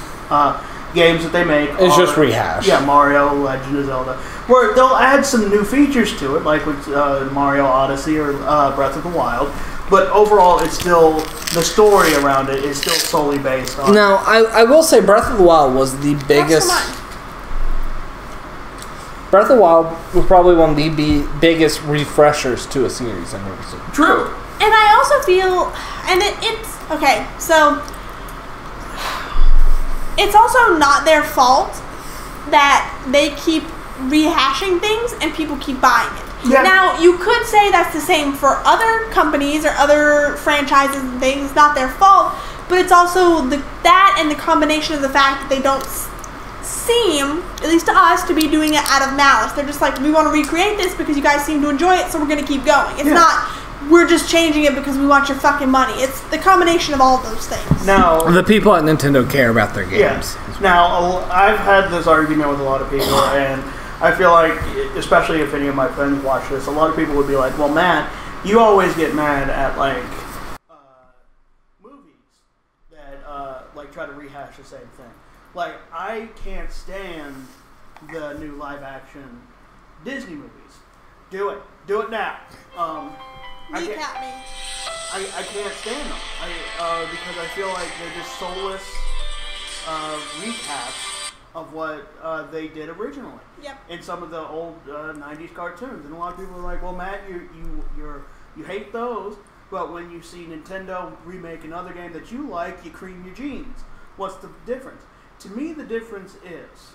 games that they make It's are just rehash. Yeah, Mario, Legend of Zelda. Where they'll add some new features to it, like with Mario Odyssey or Breath of the Wild. But overall, it's still, the story around it is still solely based on... Now, I will say Breath of the Wild was the biggest... Breath of the Wild was probably one of the biggest refreshers to a series I've ever seen. True. And I also feel, and it's, okay, so, it's also not their fault that they keep rehashing things and people keep buying it. Yeah. Now, you could say that's the same for other companies or other franchises and things. It's not their fault, but it's also that and the combination of the fact that they don't seem, at least to us, to be doing it out of malice. They're just like, we want to recreate this because you guys seem to enjoy it, so we're going to keep going. It's not, we're just changing it because we want your fucking money. It's the combination of all of those things. Now... The people at Nintendo care about their games. Yes. Now, I've had this argument with a lot of people, and I feel like, especially if any of my friends watch this, a lot of people would be like, well, Matt, you always get mad at, like, movies that, like, try to rehash the same thing. Like, I can't stand the new live-action Disney movies. Do it. Do it now. Kneecap me. I can't stand them. Because I feel like they're just soulless recaps of what they did originally. Yep. In some of the old 90s cartoons. And a lot of people are like, well, Matt, you hate those, but when you see Nintendo remake another game that you like, you cream your jeans. What's the difference? To me, the difference is,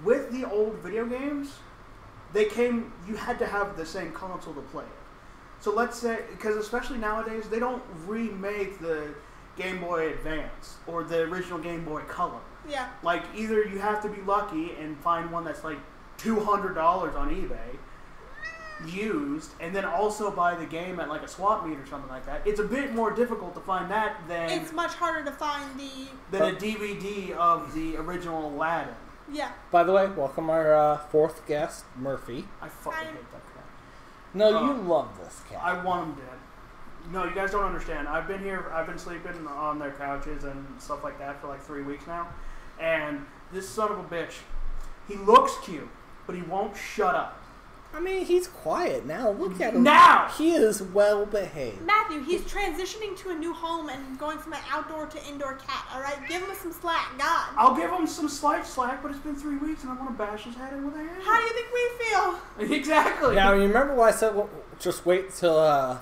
with the old video games, you had to have the same console to play it. So let's say, because especially nowadays, they don't remake the Game Boy Advance or the original Game Boy Color. Yeah. Like, either you have to be lucky and find one that's like $200 on eBay used, and then also buy the game at like a swap meet or something like that. It's a bit more difficult to find that than It's much harder to find than a DVD of the original Aladdin. Yeah. By the way, welcome our fourth guest, Murphy. I fucking hate that cat. No, you love this cat. I want him dead. No, you guys don't understand. I've been sleeping on their couches and stuff like that for like 3 weeks now, and this son of a bitch, he looks cute, but he won't shut up. I mean, he's quiet now. Look at him. Now! He is well behaved. Matthew, he's transitioning to a new home and going from an outdoor to indoor cat, alright? Give him some slack, God. I'll give him some slight slack, but it's been 3 weeks and I want to bash his head in with a hammer. How do you think we feel? Exactly. Now, you remember what I said, just wait till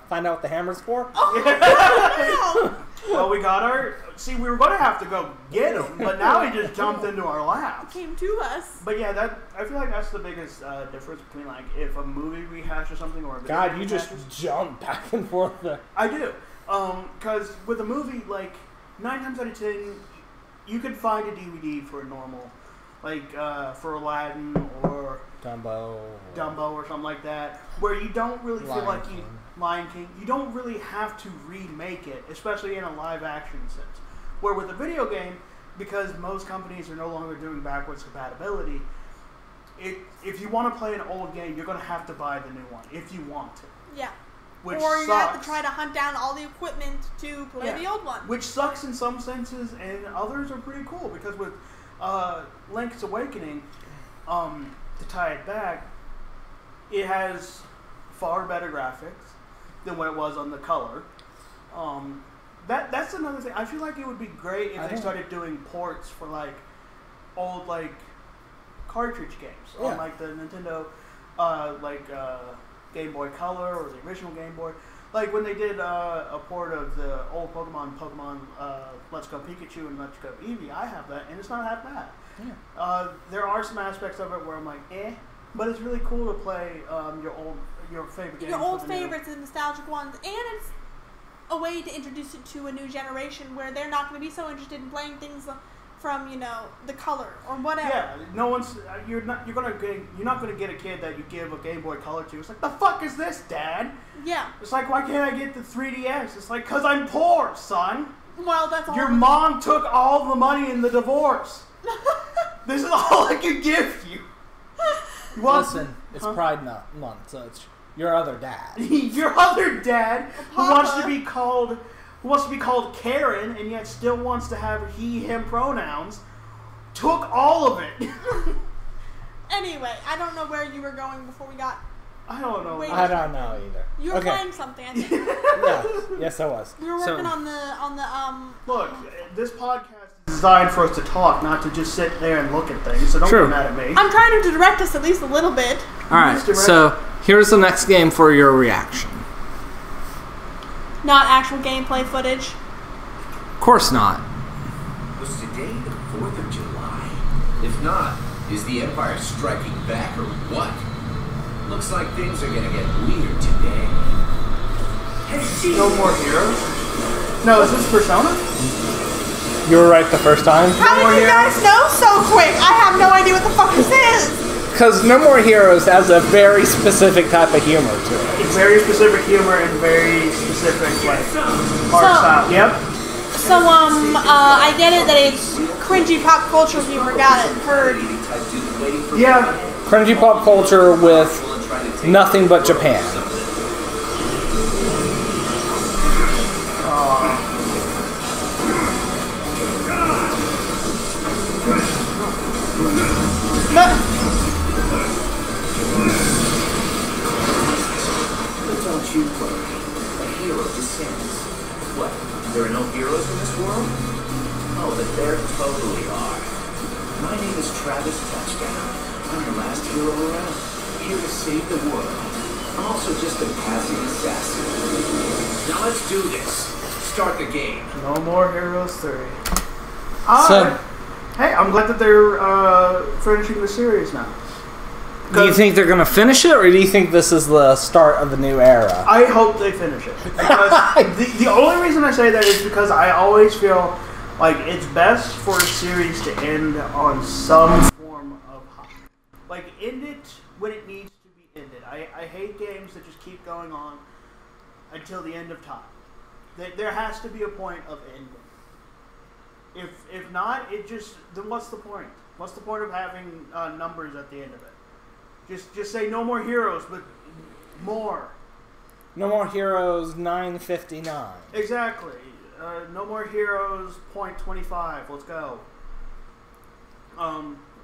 find out what the hammer's for? Oh, no. Well, we got our... See, we were going to have to go get him, but now he just jumped into our laps. Came to us. But yeah, I feel like that's the biggest difference between like if a movie rehashes something or a video God, game you just rehashes. jump back and forth there. I do, because with a movie, like 9 times out of 10, you could find a DVD for a normal, like for Aladdin or Dumbo or something like that, where you don't really feel like Lion King, you don't really have to remake it, especially in a live action sense. Where with a video game, because most companies are no longer doing backwards compatibility, if you want to play an old game, you're going to have to buy the new one if you want to. Yeah. Which or you sucks. have to try to hunt down all the equipment to play the old one. Which sucks in some senses, and others are pretty cool, because with Link's Awakening, to tie it back, it has far better graphics than what it was on the color. That's another thing. I feel like it would be great if they started doing ports for like old like cartridge games on like the Nintendo Game Boy Color or the original Game Boy. Like when they did a port of the old Pokemon Let's Go Pikachu and Let's Go Eevee. I have that, and it's not that bad. Yeah. There are some aspects of it where I'm like, but it's really cool to play your favorite games. Your old favorites and nostalgic ones, and it's a way to introduce it to a new generation where they're not going to be so interested in playing things from the color or whatever. Yeah, no one's you're not going to get a kid that you give a Game Boy Color to. It's like, the fuck is this, Dad? Yeah. It's like, why can't I get the 3DS? It's like, 'cause I'm poor, son. Well, that's all. Your mom took all the money in the divorce. This is all I can give you. Listen, it's Pride Month, so it's your other dad. Your other dad who wants to be called Karen and yet still wants to have he/him pronouns took all of it. Anyway, I don't know where you were going before we got. I don't know. I don't know either. You were playing something, I think. Yeah. Yes, I was. We were working on the Look, this podcast is designed for us to talk, not to just sit there and look at things. So don't get mad at me. I'm trying to direct us at least a little bit. All right. So here's the next game for your reaction. Not actual gameplay footage. Of course not. Was today the 4th of July? If not, is the Empire striking back or what? Looks like things are gonna get weird today. No more heroes? No, is this Persona? You were right the first time. How did you guys know so quick? I have no idea what the fuck this is. Because No More Heroes has a very specific type of humor to it. It's very specific humor and very specific art style. Yep. So I get it that it's cringy pop culture humor. Got it. Heard. Yeah. Cringy pop culture with nothing but Japan. Don't you worry. A hero descends. What? There are no heroes in this world? Oh, but there totally are. My name is Travis Touchdown. I'm the last hero around, here to save the world. I'm also just a passing assassin. Now let's do this. Start the game. No More Heroes 3. Hey, I'm glad that they're finishing the series now. Do you think they're going to finish it, or do you think this is the start of a new era? I hope they finish it. Because the only reason I say that is because I always feel like it's best for a series to end on some form of high. Like, end it hate games that just keep going on until the end of time. There has to be a point of ending. If not, then what's the point? What's the point of having numbers at the end of it? Just say no more heroes, but more. No more heroes, 959. Exactly. No more heroes, 0.25. Let's go.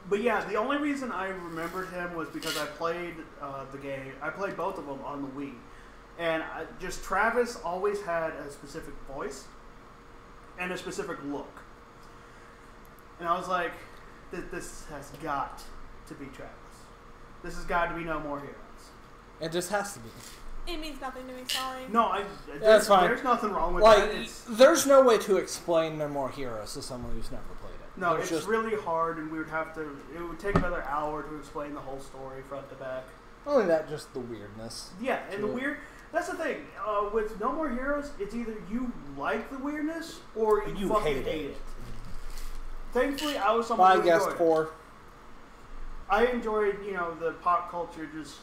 But yeah, the only reason I remembered him was because I played the game. I played both of them on the Wii. And Travis always had a specific voice and a specific look. And I was like, this has got to be Travis. This has got to be No More Heroes. It just has to be. It means nothing to me, sorry. No, that's fine. There's nothing wrong with that. There's no way to explain No More Heroes to someone who's never played it. No, it's really hard, and it would take another hour to explain the whole story front to back. Only that, just the weirdness. Yeah, and that's the thing. With No More Heroes, it's either you like the weirdness, or you fucking hate it. Thankfully, I was someone who enjoyed it. 4. I enjoyed, the pop culture, just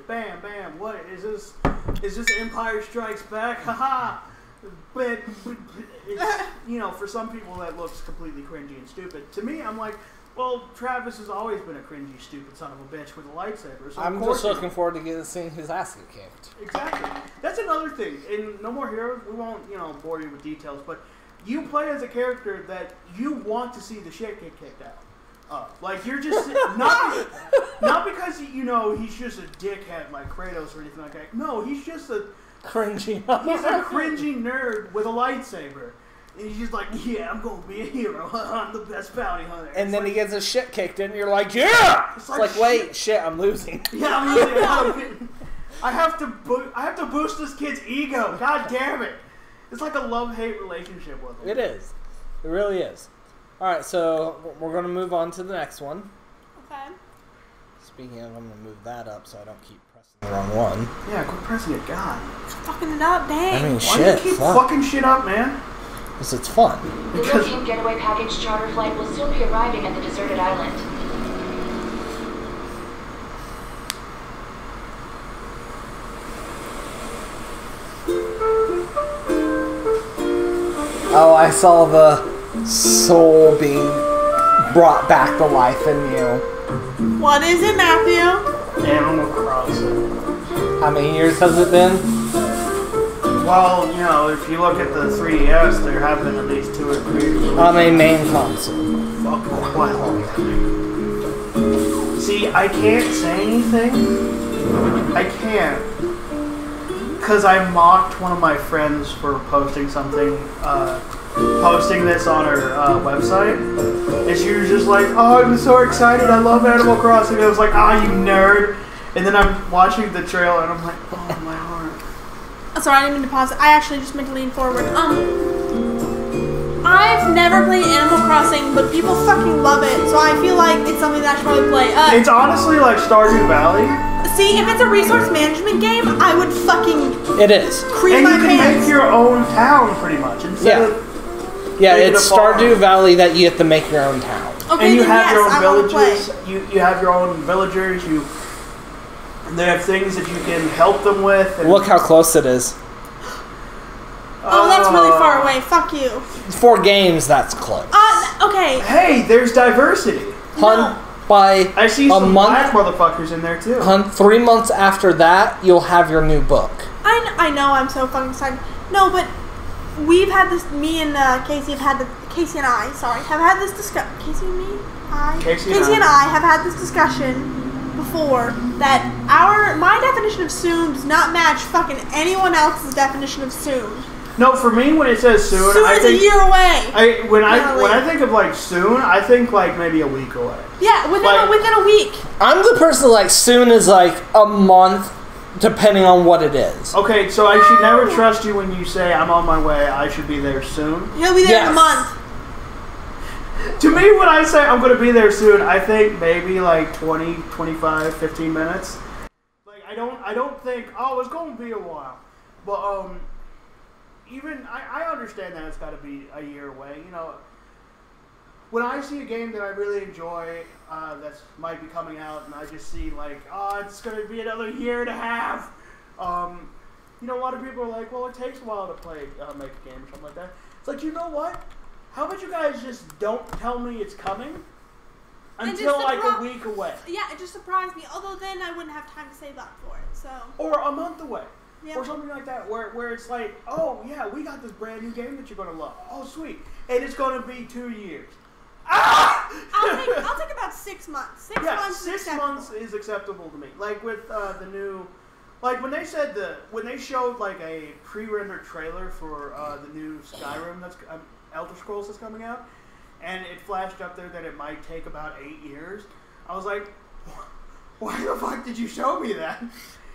bam, bam. What is this? Is this Empire Strikes Back? Haha. But it's, for some people that looks completely cringy and stupid. To me, I'm like, well, Travis has always been a cringy, stupid son of a bitch with a lightsaber. So I'm just looking forward to seeing his ass get kicked. Exactly. That's another thing. In No More Heroes, we won't, bore you with details, but you play as a character that you want to see the shit get kicked out. Like, you're just not because he's just a dickhead like Kratos or anything like that. No, he's just a cringy. He's a cringy nerd with a lightsaber, and he's just like, yeah, I'm gonna be a hero. I'm the best bounty hunter. And then he gets his shit kicked in, and you're like, yeah. It's like wait, shit, I'm losing. Yeah, I'm losing. I have to boost this kid's ego. God damn it! It's like a love-hate relationship with him. It is. It really is. Alright, so we're going to move on to the next one. Okay. Speaking of, I'm going to move that up so I don't keep pressing the wrong one. Yeah, quit pressing it, God. Fucking it up, dang. I mean, Why do you keep fucking shit up, man? Because it's fun. The Real Team Getaway Package charter flight will soon be arriving at the deserted island. Oh, I saw the soul being brought back to life in you. What is it, Matthew? Animal Crossing. How many years has it been? Well, if you look at the 3DS, there have been at least 2 or 3. On a main console. Fuck, quite a long time. See, I can't say anything. I can't. Because I mocked one of my friends for posting something, posting this on her website, and she was just like, oh, I'm so excited, I love Animal Crossing. I was like, you nerd. And then I'm watching the trailer, and I'm like, oh, my heart. Sorry, I didn't mean to pause. I actually just meant to lean forward. I've never played Animal Crossing, but people fucking love it, so I feel like it's something that I should probably play. It's honestly like Stardew Valley. See, if it's a resource management game, I would fucking... It is. Cream my pants. And you can make your own town, pretty much. Yeah, it's Stardew Valley that you have to make your own town. Okay, and you have your own villages. You have your own villagers. They have things that you can help them with. And look how close it is. Oh, that's really far away. Fuck you. For games, that's close. Okay. Hey, there's diversity. No. By I see some black motherfuckers in there too. 3 months after that, you'll have your new book. I know, I'm so fucking excited. No, but we've had this. Me and Casey have had Casey and I have had this discussion. Casey and me, Casey and I have had this discussion before that my definition of soon does not match fucking anyone else's definition of soon. No, for me, when it says soon, I think, a year away. When I think of like soon, I think like maybe a week away. Yeah, within a week. I'm the person like soon is like a month, depending on what it is. Okay, so I should never trust you when you say I'm on my way. I should be there soon. He'll be there in a month. To me, when I say I'm going to be there soon, I think maybe like 20, 25, 15 minutes. Like I don't think it's going to be a while, but even I understand that it's got to be a year away. when I see a game that I really enjoy that might be coming out, and I just see like, oh, it's going to be another year and a half. You know, a lot of people are like, well, it takes a while to play, make a game or something like that. It's like, you know what? How about you guys just don't tell me it's coming until like a week away? Yeah, it just surprised me. Although then I wouldn't have time to save up for it. So. Or a month away. Yep. Or something like that, where it's like, oh yeah, we got this brand new game that you're gonna love. Oh sweet, and it's gonna be 2 years. Ah! I'll take about 6 months. 6 months. 6 months is acceptable to me. Like with the new, like when they showed like a pre-rendered trailer for the new Skyrim that's Elder Scrolls that's coming out, and it flashed up there that it might take about 8 years. I was like, why the fuck did you show me that?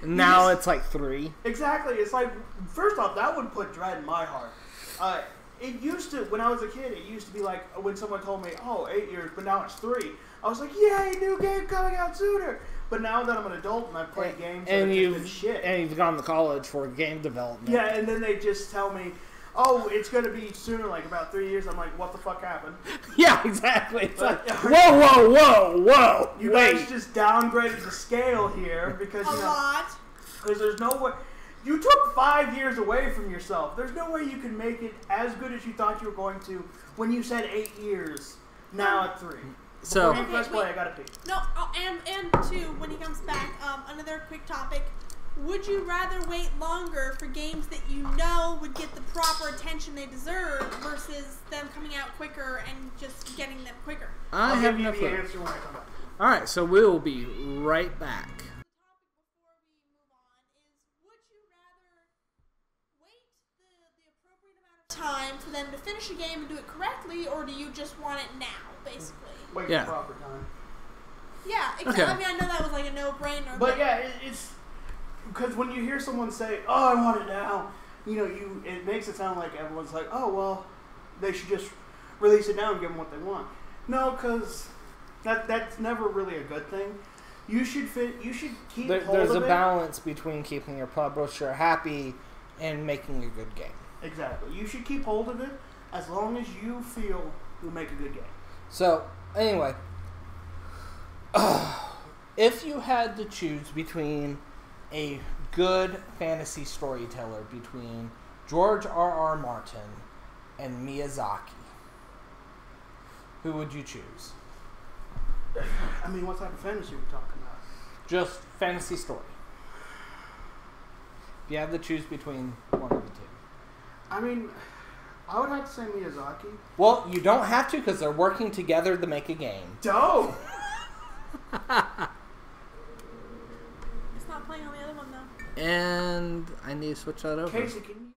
Now it's like 3. Exactly. It's like, first off, that would put dread in my heart. It used to, when I was a kid, it used to be like when someone told me, oh, 8 years, but now it's 3. I was like, yay, new game coming out sooner. But now that I'm an adult and I've played games that have just been shit. And you've gone to college for game development. Yeah, and then they just tell me, oh, it's going to be sooner, like about 3 years. I'm like, what the fuck happened? Yeah, exactly. It's like, whoa. You guys just downgraded the scale here because, you know, because there's no way. You took 5 years away from yourself. There's no way you can make it as good as you thought you were going to when you said 8 years. Now at 3. So, before we press play, I gotta pee. No, and two, when he comes back, another quick topic. Would you rather wait longer for games that you know would get the proper attention they deserve versus them coming out quicker and just getting them quicker? I have no clue. Answer when I come back. All right, so we will be right back. Time for them to finish a game and do it correctly, or do you just want it now, basically? Wait for proper time. Yeah, exactly. Okay. I mean, I know that was like a no-brainer. But yeah, it's because when you hear someone say, "Oh, I want it now," you know, it makes it sound like everyone's like, "Oh, well, they should just release it now and give them what they want." No, because that's never really a good thing. You should keep hold of it. There's a balance between keeping your publisher happy and making a good game. Exactly. You should keep hold of it as long as you feel you'll make a good game. So, anyway, if you had to choose between a good fantasy storyteller between George R.R. Martin and Miyazaki, who would you choose? I mean, what type of fantasy are we talking about? Just fantasy story. If you had to choose between one of the two. I mean, I would have to say Miyazaki. Well, you don't have to because they're working together to make a game. Dope! It's not playing on the other one, though. And I need to switch that over. Casey, can you...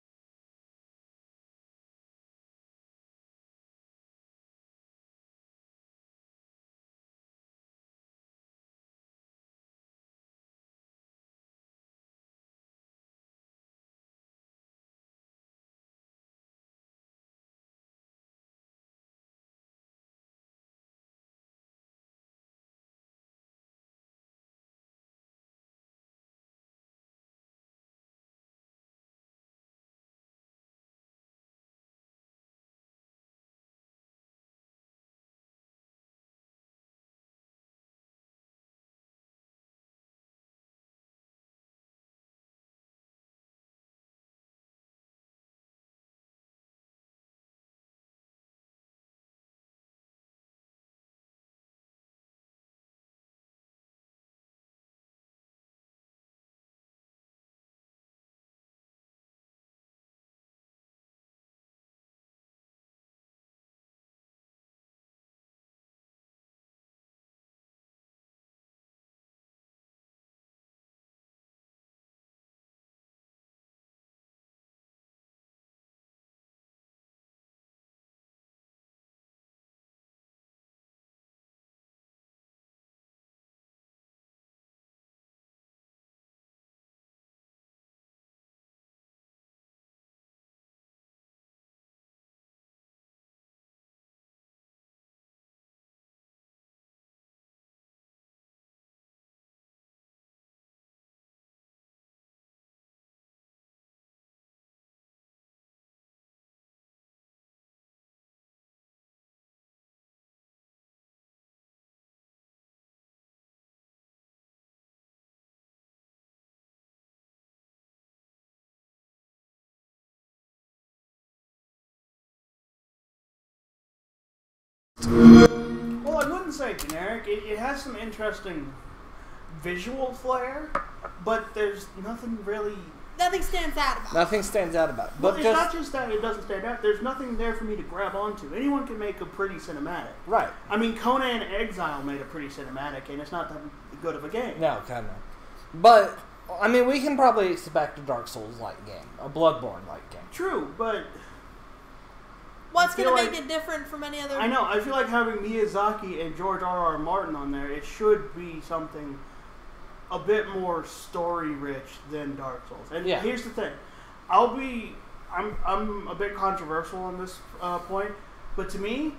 Well, I wouldn't say generic. It has some interesting visual flair, but there's nothing really... Nothing stands out about it. Nothing stands out about it. Well, But it's not just that it doesn't stand out. There's nothing there for me to grab onto. Anyone can make a pretty cinematic. Right. I mean, Conan Exile made a pretty cinematic, and it's not that good of a game. No, kind of. But, I mean, we can probably expect a Dark Souls-like game. A Bloodborne-like game. True, but... What's going to make like, it different from any other... I know. I feel like having Miyazaki and George R.R. Martin on there, it should be something a bit more story-rich than Dark Souls. And here's the thing. I'm a bit controversial on this point, but to me,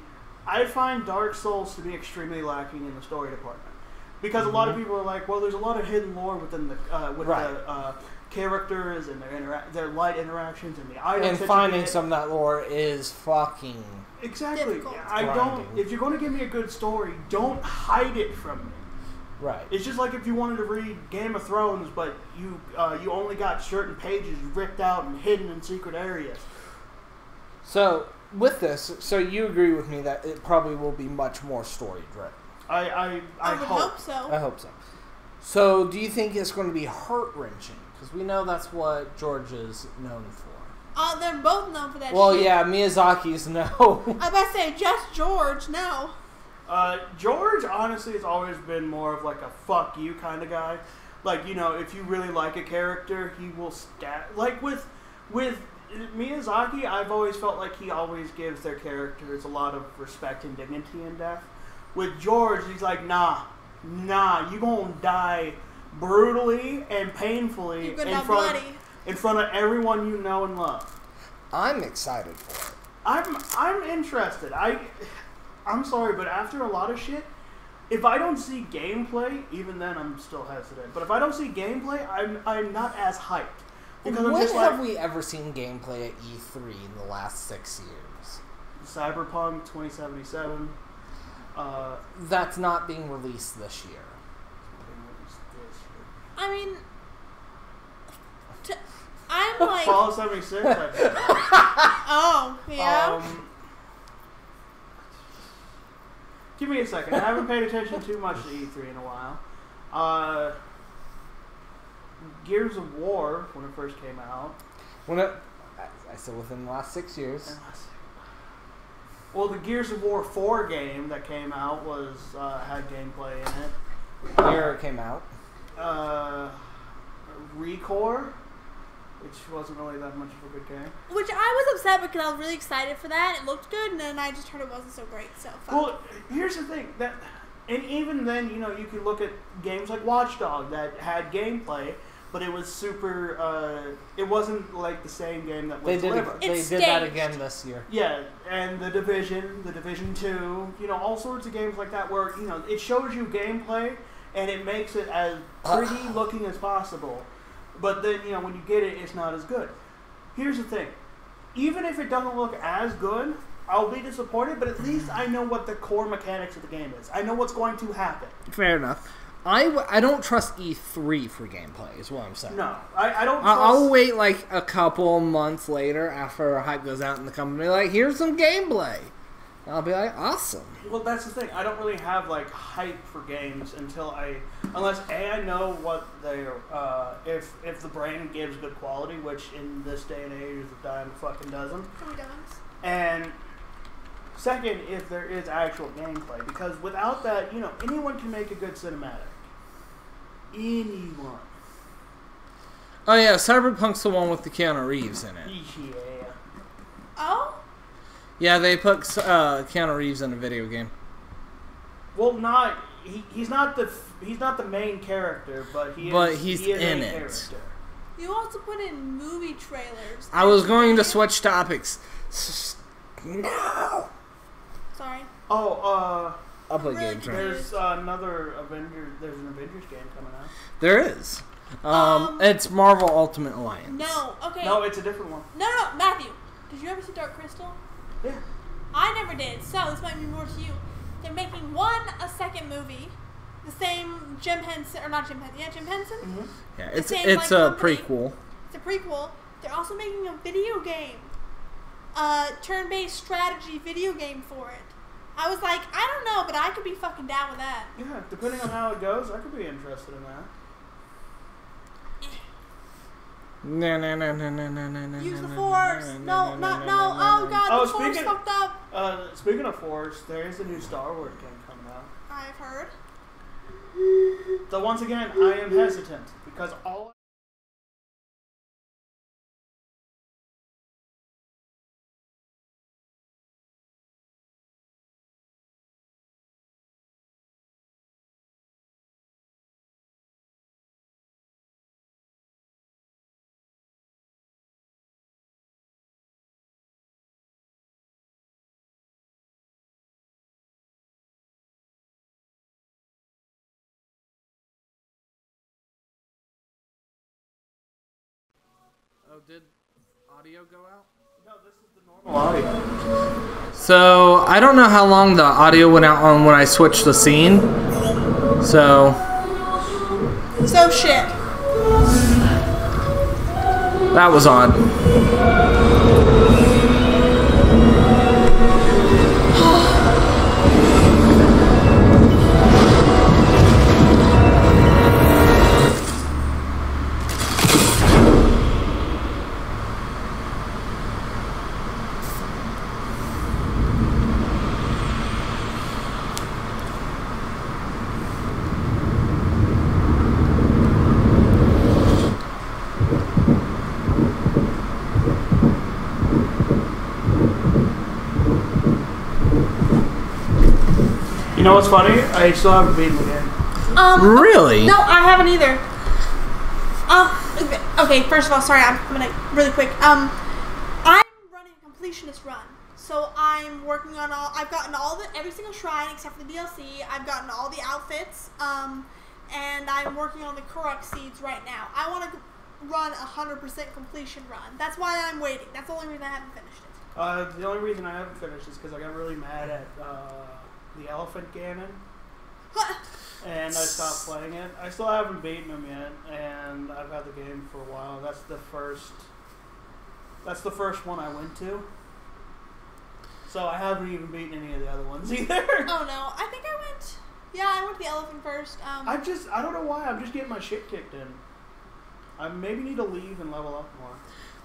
I find Dark Souls to be extremely lacking in the story department. Because a lot of people are like, well, there's a lot of hidden lore within the the characters and their light interactions and the items. And finding some of that lore is fucking exactly. difficult. I don't. If you're going to give me a good story, don't hide it from me. right. It's just like if you wanted to read Game of Thrones, but you only got certain pages ripped out and hidden in secret areas. So with this, so you agree with me that it probably will be much more story driven. I would hope so. I hope so. So do you think it's going to be heart wrenching? Because we know that's what George is known for. They're both known for that Well, shit. yeah, Miyazaki's no. I was about to say, just George, no. George, honestly, has always been more of like a fuck you kind of guy. Like, you know, if you really like a character, he will like with Miyazaki, I've always felt like he always gives their characters a lot of respect and dignity in death. With George, he's like, nah, you gonna die brutally and painfully in front of everyone you know and love. I'm excited for it. I'm interested. I'm sorry, but after a lot of shit, if I don't see gameplay, even then I'm still hesitant. But if I don't see gameplay, I'm not as hyped. Because When I'm just have we ever seen gameplay at E3 in the last 6 years? Cyberpunk 2077. That's not being released this year. I mean, I'm like... Fallout 76. Oh, yeah? Give me a second. I haven't paid attention too much to E3 in a while. Gears of War, when it first came out. I said within the last 6 years. Well, the Gears of War 4 game that came out had gameplay in it. Year it came out. Recore, which wasn't really that much of a good game. Which I was upset because I was really excited for that. It looked good, and then I just heard it wasn't so great. So fuck. Well, here's the thing and even then, you know, you could look at games like Watch Dogs that had gameplay, but it was super. It wasn't like the same game that was delivered. They did that again this year. Yeah, and the Division 2, you know, all sorts of games like that where, you know, it shows you gameplay and it makes it as pretty looking as possible. But then, you know, when you get it, it's not as good. Here's the thing. Even if it doesn't look as good, I'll be disappointed, but at least I know what the core mechanics of the game is. I know what's going to happen. Fair enough. I don't trust E3 for gameplay, is what I'm saying. No, I don't trust... I'll wait like a couple months later after a hype goes out in the company, like, here's some gameplay. And I'll be like, awesome. Well, that's the thing. I don't really have, like, hype for games unless I know what they're, if the brand gives good quality, which in this day and age is a dime fucking dozen. And second, if there is actual gameplay, because without that, you know, anyone can make a good cinematic. Anyone. Oh yeah, Cyberpunk's the one with the Keanu Reeves in it. Yeah. Oh? Yeah, they put Keanu Reeves in a video game. Well, he's not the main character, but he's in it. Character. You also put in movie trailers. I was going to switch topics. No. Sorry. Oh, I'll play really games. Right? there's another Avengers. There's an Avengers game coming out. There is. It's Marvel Ultimate Alliance. No. Okay. No, it's a different one. No, Matthew. Did you ever see Dark Crystal? Yeah. I never did, so this might be more to you. They're making a second movie. The same Jim Henson, or not Jim Henson, yeah, Jim Henson? Mm-hmm. Yeah, The it's same, a company. prequel. It's a prequel. They're also making a video game. Turn-based strategy video game for it. I was like, I don't know, but I could be fucking down with that. Yeah, depending on how it goes, I could be interested in that. No. Use the force. No. Oh god, the force fucked up. Speaking of force, there is a new Star Wars game coming out. I've heard. So once again, I am hesitant because all. Oh, did audio go out? No, this is the normal audio. So, I don't know how long the audio went out on when I switched the scene. So shit. That was odd. You know what's funny? I still haven't beaten the game. Really? No, I haven't either. Okay, first of all, sorry, I'm gonna really quick. I'm running a completionist run, so I'm working on I've gotten every single shrine except for the DLC. I've gotten all the outfits, and I'm working on the Korok seeds right now. I want to run 100% completion run. That's why I'm waiting. That's the only reason I haven't finished it. The only reason I haven't finished is because I got really mad at the Elephant Ganon. And I stopped playing it. I still haven't beaten him yet, and I've had the game for a while. That's the first one I went to. So I haven't even beaten any of the other ones either. Oh no, I think I went to the elephant first. I don't know why, I'm just getting my shit kicked in. I maybe need to leave and level up more.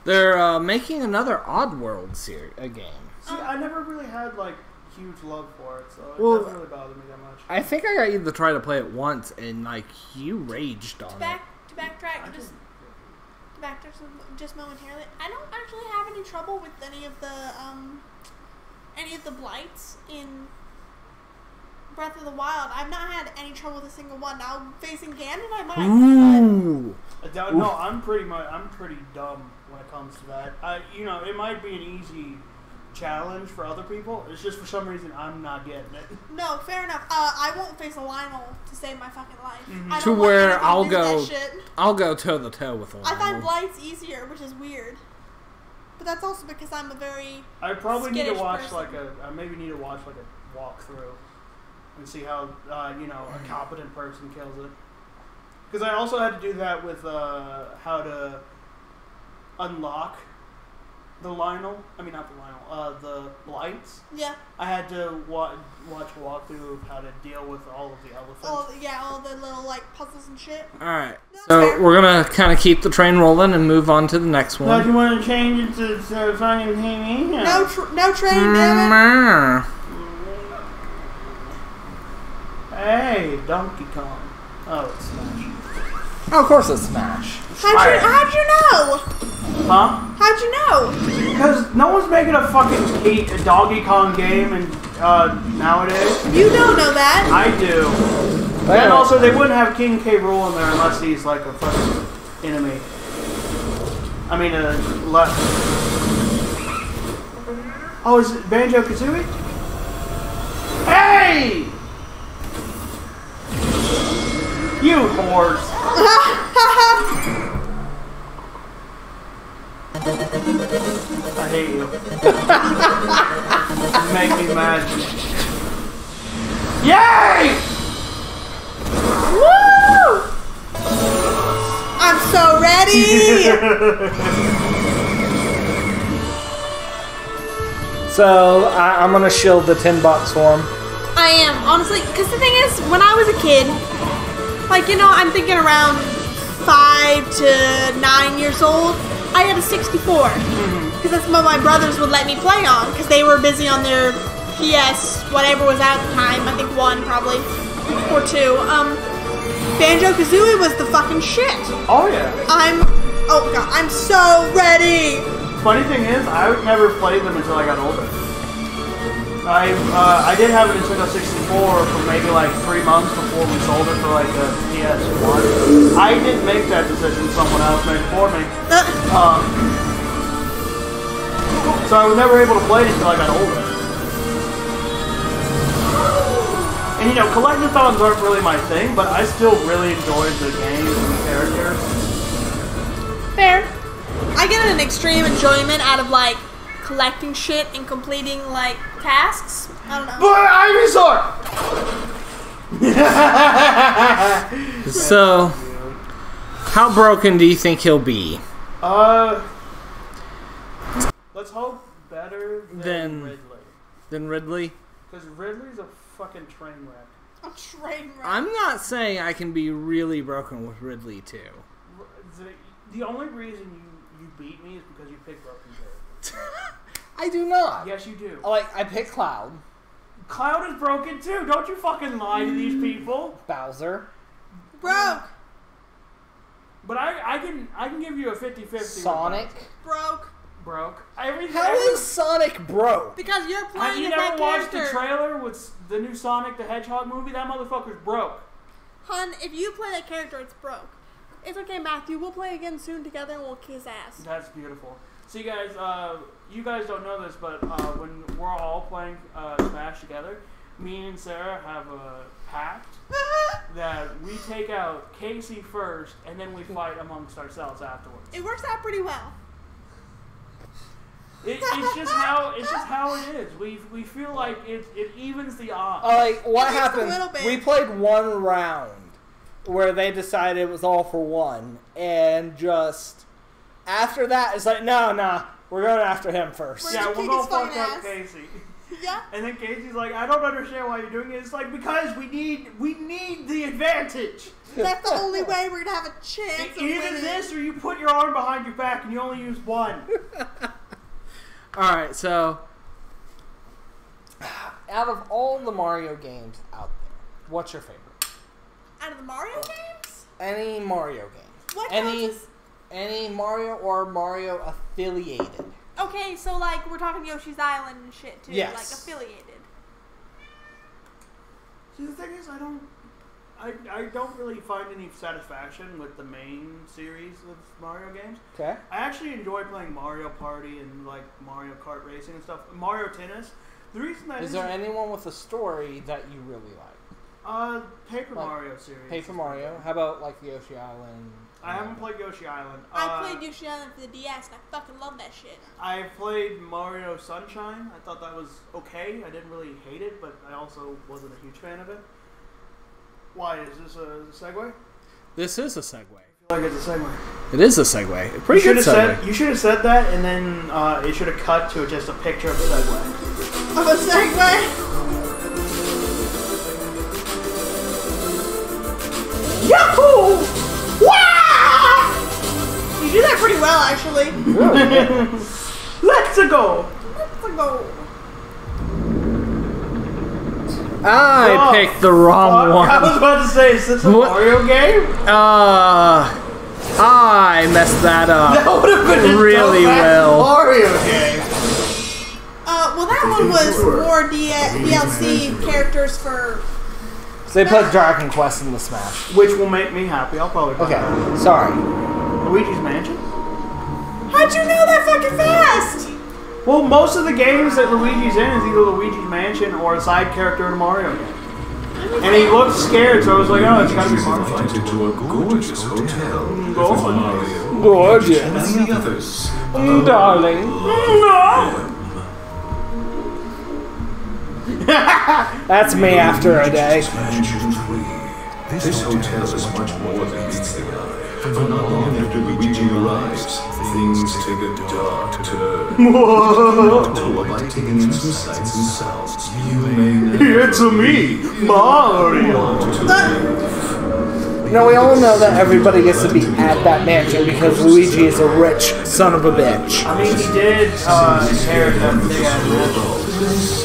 They're making another Oddworld game. See, I never really had like huge love for it, so it doesn't really bother me that much. I think I got you to try to play it once, and like you raged on it. To backtrack just momentarily, I don't actually have any trouble with any of the blights in Breath of the Wild. I've not had any trouble with a single one. Now facing Ganon, I might. Ooh. No, I'm pretty dumb when it comes to that. It might be an easy challenge for other people. It's just for some reason I'm not getting it. No, fair enough. I won't face a Lionel to save my fucking life. Mm-hmm. I don't to want where I'll go toe to toe with a Lionel. I find blights easier, which is weird. But that's also because I'm a very I probably need to watch person. I maybe need to watch like a walkthrough and see how a competent person kills it. Because I also had to do that with how to unlock the Lionel. I mean, not the Lionel. The blights. Yeah. I had to watch a walkthrough of how to deal with all of the elephants. All the little like puzzles and shit. All right. That's So fair. we're gonna kind of keep the train rolling and move on to the next one. Don't you want to change it to fucking TV? No train, damn it. Hey, Donkey Kong. Oh, it's Smash. Oh, of course it's Smash. How'd you know? Huh? How'd you know? Because no one's making a fucking Donkey Kong game nowadays. You don't know that. I do. And also, they wouldn't have King K. Rool in there unless he's like a fucking enemy. I mean, Oh, is it Banjo-Kazooie? Hey! You horse! I hate you. You make me mad. Yay! Woo! I'm so ready. So I'm gonna shield the $10 for him. I am, honestly, because the thing is, when I was a kid, like, you know, I'm thinking around 5 to 9 years old, I had a 64. Because that's what my brothers would let me play on, because they were busy on their PS, whatever was out at the time. I think 1 probably, or 2. Banjo-Kazooie was the fucking shit. Oh yeah. Oh god, I'm so ready. Funny thing is, I never played them until I got older. I did have a Nintendo 64 for maybe like 3 months before we sold it for like a PS1. I didn't make that decision; someone else made it for me. So I was never able to play it until I got older. And you know, collectathons aren't really my thing, but I still really enjoyed the games and the characters. Fair. I get an extreme enjoyment out of like collecting shit and completing like tasks. I don't know. Ivysaur! So, how broken do you think he'll be? Let's hope better than Ridley. Than Ridley? Because Ridley's a fucking train wreck. A train wreck. I'm not saying I can be really broken with Ridley too. The only reason you beat me is because you picked broken characters. I do not. Yes, you do. I picked Cloud. Cloud is broken too. Don't you fucking lie to these people. Bowser. Broke. But I can give you a 50-50. Sonic. Broke. How is Sonic broke? Because you're playing as that character. Have you never watched the trailer with the new Sonic the Hedgehog movie? That motherfucker's broke. Hun, if you play that character, it's broke. It's okay, Matthew. We'll play again soon together and we'll kiss ass. That's beautiful. See, guys, you guys don't know this, but when we're all playing Smash together, me and Sarah have a pact that we take out Casey first, and then we fight amongst ourselves afterwards. It works out pretty well. It's just how it is. We feel like it evens the odds. What happened? We played one round where they decided it was all for one, and just after that, it's like, no, we're going after him first. Yeah, we'll go fuck up Casey. Yeah. And then Casey's like, I don't understand why you're doing it. It's like, because we need the advantage. That's the only way we're gonna have a chance. Either this, or you put your arm behind your back and you only use one. All right, so out of all the Mario games out there, what's your favorite? Out of the Mario games? Any Mario game. What any Mario or Mario affiliated. Okay, so like we're talking Yoshi's Island and shit too, yes. Like affiliated. See, the thing is, I don't really find any satisfaction with the main series of Mario games. Okay. I actually enjoy playing Mario Party and like Mario Kart Racing and stuff. Mario Tennis. The reason that is there anyone with a story that you really like? Paper Mario series. Paper Mario. How about like Yoshi Island? I haven't played Yoshi Island. I played Yoshi Island for the DS and I fucking love that shit. I played Mario Sunshine. I thought that was okay. I didn't really hate it, but I also wasn't a huge fan of it. Why? Is this a segue? This is a segue. I feel like it's a segue. It is a segue. A pretty good segue. You should have said that, and then it should have cut to just a picture of a segue. Of a segue? Yahoo! Wow! You do that pretty well, actually. Let's go! I picked the wrong one. I was about to say, is this a Mario game? I messed that up. That would have been really well. Mario game. Well, that one was more DLC characters for. So they put Dragon Quest in the Smash, which will make me happy. I'll probably buy that. Sorry. Luigi's Mansion? How'd you know that fucking fast? Well, most of the games that Luigi's in is either Luigi's Mansion or a side character in a Mario game. And he looked scared, so I was like, oh, it's gotta be Mario. Invited to a gorgeous hotel with Mario. Gorgeous. And the others. Darling. That's me after a day. This hotel is much more than meets the eye. For not long after Luigi arrives, things take a dark turn. To by taking in some sights and sounds, you may never It's me, Mario. want to live. Now, we all know that everybody gets to be at that mansion because Luigi is a rich son of a bitch. I mean, he did inherit that big ass mansion.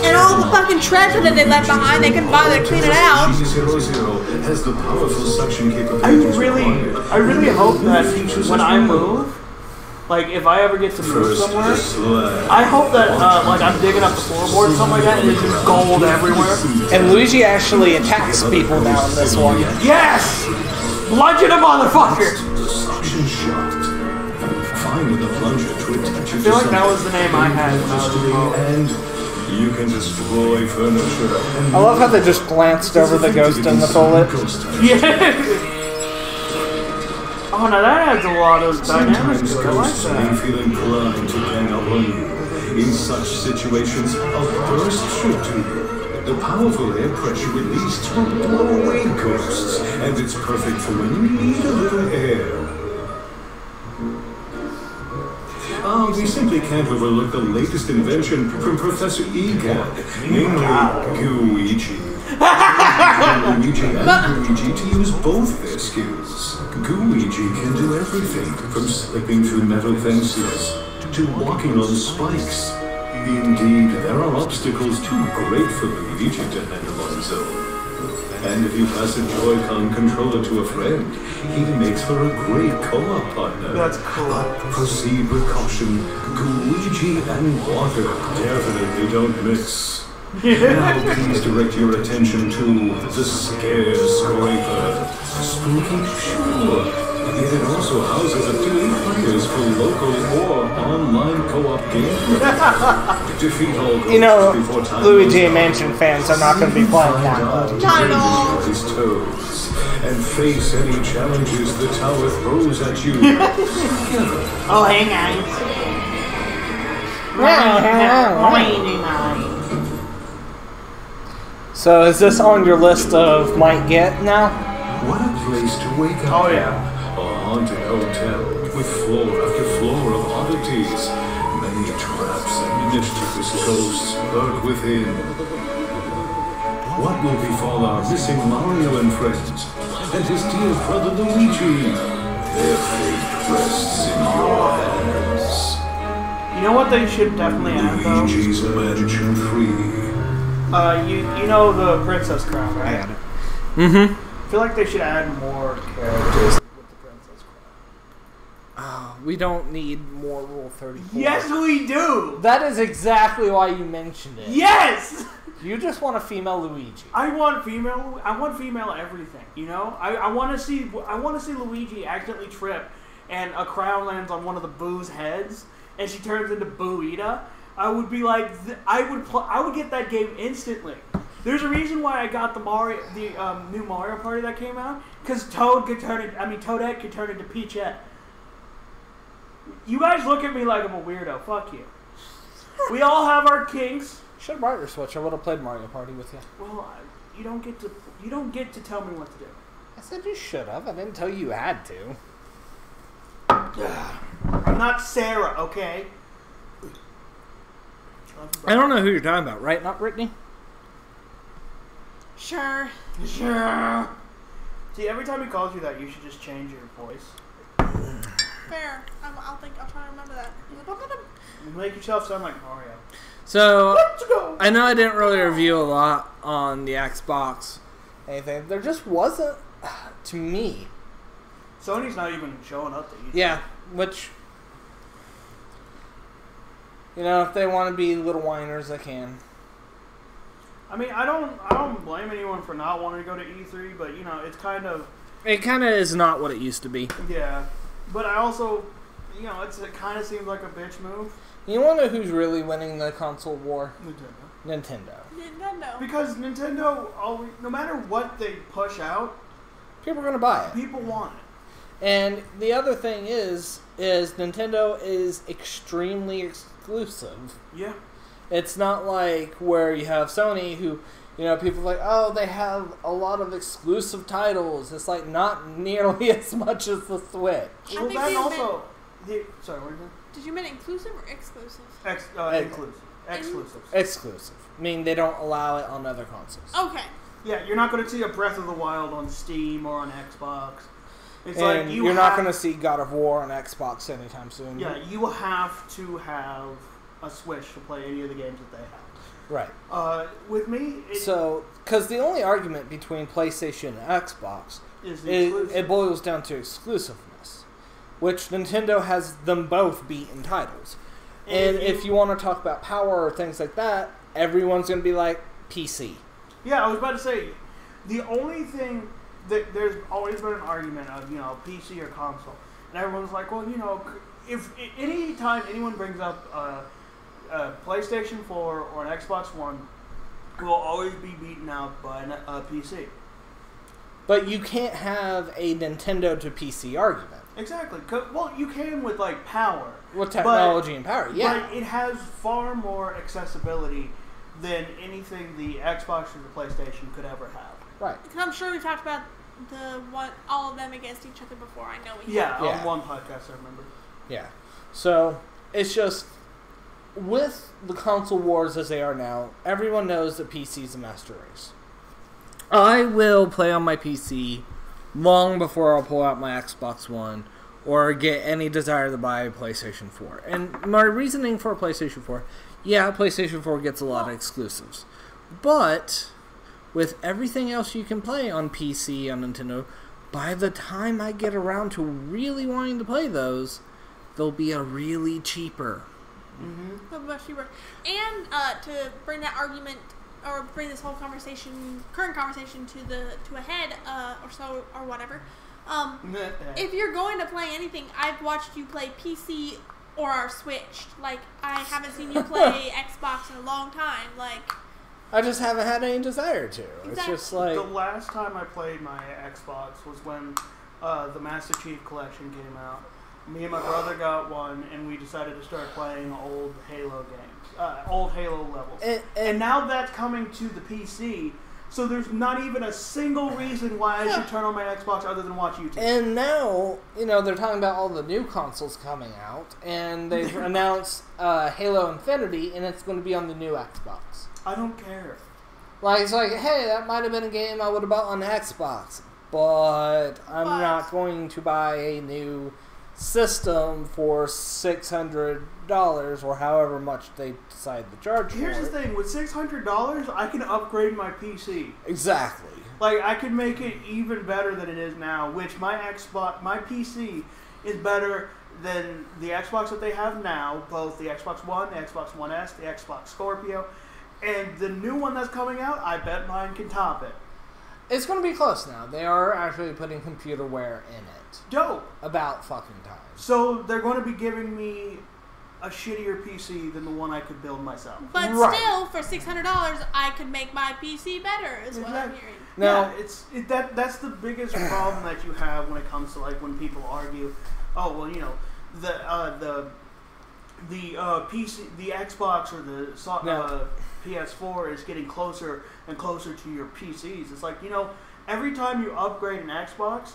And all the fucking treasure that they left behind, they couldn't bother to clean it out. G00 has the powerful suction I capabilities really hope that when I move, like if I ever get to move somewhere, I hope that like I'm digging up the floorboard or something like that, and there's just gold everywhere. And Luigi actually attacks people now in this one. Yes, bludgeon a motherfucker. The suction shaft. Fine with a plunger to attach it I feel like that was the name I had when I was little. and you can destroy furniture. I love how they just glanced over the ghost in the toilet. Yeah. Oh, now that adds a lot of dynamics to it. I like Ghosts may that. feel inclined to gang up on you. In such situations, a burst should do. The powerful air pressure released will blow away ghosts, and it's perfect for when you need a little air. We simply can't overlook the latest invention from Professor Egad, namely Gooigi. Luigi and Luigi to use both their skills. Gooigi can do everything from slipping through metal fences to walking on spikes. Indeed, there are obstacles too great for Luigi to handle on his own. And if you pass a Joy-Con controller to a friend, he makes for a great co-op partner. That's cool. But proceed with caution. Gooigi and water definitely don't mix. Now please direct your attention to the Scare Scraper. Spooky, sure. Yet it also houses up to 8 players for local or online co-op gameplay. Defeat all ghosts You know, before time Luigi runs out. Mansion fans are not going to be playing that. Not at all. His toes and face any challenges the tower throws at you. Together. Oh, hey guys. Rainy night. So is this on your list of might get now? What a place to wake up. Oh yeah. A haunted hotel with floor after floor of oddities. Many traps and mischievous ghosts lurk within. What will befall our missing Mario and friends? And his dear brother Luigi? Their fate rests in your hands. You know what they should definitely add though? Luigi's Mansion 3. You know the Princess Crown, right? I got it. Mm-hmm. I feel like they should add more characters with the Princess Crown. We don't need more Rule 34. Yes, we do. That is exactly why you mentioned it. Yes. You just want a female Luigi. I want female everything. You know, I want to see Luigi accidentally trip, and a crown lands on one of the Boo's heads, and she turns into Boo-Ita. I would be like, I would get that game instantly. There's a reason why I got the new Mario Party that came out, because Toadette could turn into Peachette. You guys look at me like I'm a weirdo. Fuck you. We all have our kinks. Should have brought your Switch. I would have played Mario Party with you. Well, you don't get to tell me what to do. I said you should have. I didn't tell you you had to. I'm not Sarah, okay? I don't know who you're talking about, right? Not Brittany? Sure. Sure. See, every time he calls you that, you should just change your voice. Fair. I'll try to remember that. You make yourself sound like Mario. So, Let's go. I know I didn't really review a lot on the Xbox. Anything. There just wasn't, to me. Sony's not even showing up to E3. Yeah, which, you know, if they want to be little whiners, they can. I mean, I don't blame anyone for not wanting to go to E3, but you know, it's kind of. It kind of is not what it used to be. Yeah, but I also, you know, it kind of seems like a bitch move. You want to know who's really winning the console war? Nintendo. Nintendo. Because Nintendo, no matter what they push out, People are going to buy it. people want it. And the other thing is Nintendo is extremely exclusive. Yeah. It's not like where you have Sony who, You know, people are like, oh, they have a lot of exclusive titles. It's like not nearly as much as the Switch. Well, then also... sorry, what did you say? Did you mean inclusive or exclusive? Inclusive. Exclusive. Exclusive. I mean, they don't allow it on other consoles. Okay. Yeah, you're not going to see a Breath of the Wild on Steam or on Xbox. It's and like you're not going to see God of War on Xbox anytime soon. Yeah, you have to have a Switch to play any of the games that they have. Right. With me... because the only argument between PlayStation and Xbox is it boils down to exclusiveness, which Nintendo has them both beat in titles. And if you want to talk about power or things like that, everyone's going to be like, PC. Yeah, I was about to say, the only thing that there's always been an argument of, PC or console. And everyone's like, well, if any time anyone brings up a PlayStation 4 or an Xbox One, it will always be beaten out by a PC. But you can't have a Nintendo to PC argument. Exactly. Well, you can with, power. With technology and power, yeah. But it has far more accessibility than anything the Xbox or the PlayStation could ever have. Right. Because I'm sure we talked about all of them against each other before. I know we have. Yeah, on one podcast, I remember. Yeah. So, it's just, with the console wars as they are now, everyone knows that PC is a master race. I will play on my PC long before I'll pull out my Xbox One or get any desire to buy a PlayStation 4. And my reasoning for a PlayStation 4, yeah, PlayStation 4 gets a lot of exclusives. But with everything else you can play on PC, on Nintendo, by the time I get around to really wanting to play those, they'll be a really cheaper. Mm-hmm. They'll be much cheaper. And to bring that argument, or bring this whole current conversation to a head, or whatever. If you're going to play anything, I've watched you play PC or Switch. I haven't seen you play Xbox in a long time. I just haven't had any desire to. Exactly. It's just like... The last time I played my Xbox was when the Master Chief Collection came out. Me and my brother got one, and we decided to start playing old Halo games. Old Halo levels. And now that's coming to the PC, so there's not even a single reason why I should turn on my Xbox other than watch YouTube. And now, they're talking about all the new consoles coming out, and they've announced Halo Infinity, and it's going to be on the new Xbox. I don't care. It's like, hey, that might have been a game I would have bought on the Xbox, but I'm not going to buy a new system for $600 or however much they decide to charge for it. Here's the thing, with $600, I can upgrade my PC. Exactly. I can make it even better than it is now, which my PC is better than the Xbox that they have now, both the Xbox One, the Xbox One S, the Xbox Scorpio, and the new one that's coming out, I bet mine can top it. It's going to be close now. They are actually putting computerware in it. Dope. About fucking time. So they're going to be giving me a shittier PC than the one I could build myself. But still, for $600, I could make my PC better, is what I'm hearing. Now, that's the biggest problem that you have when it comes to when people argue, oh well, the PC, the Xbox or the PS4 is getting closer and closer to your PCs. It's every time you upgrade an Xbox,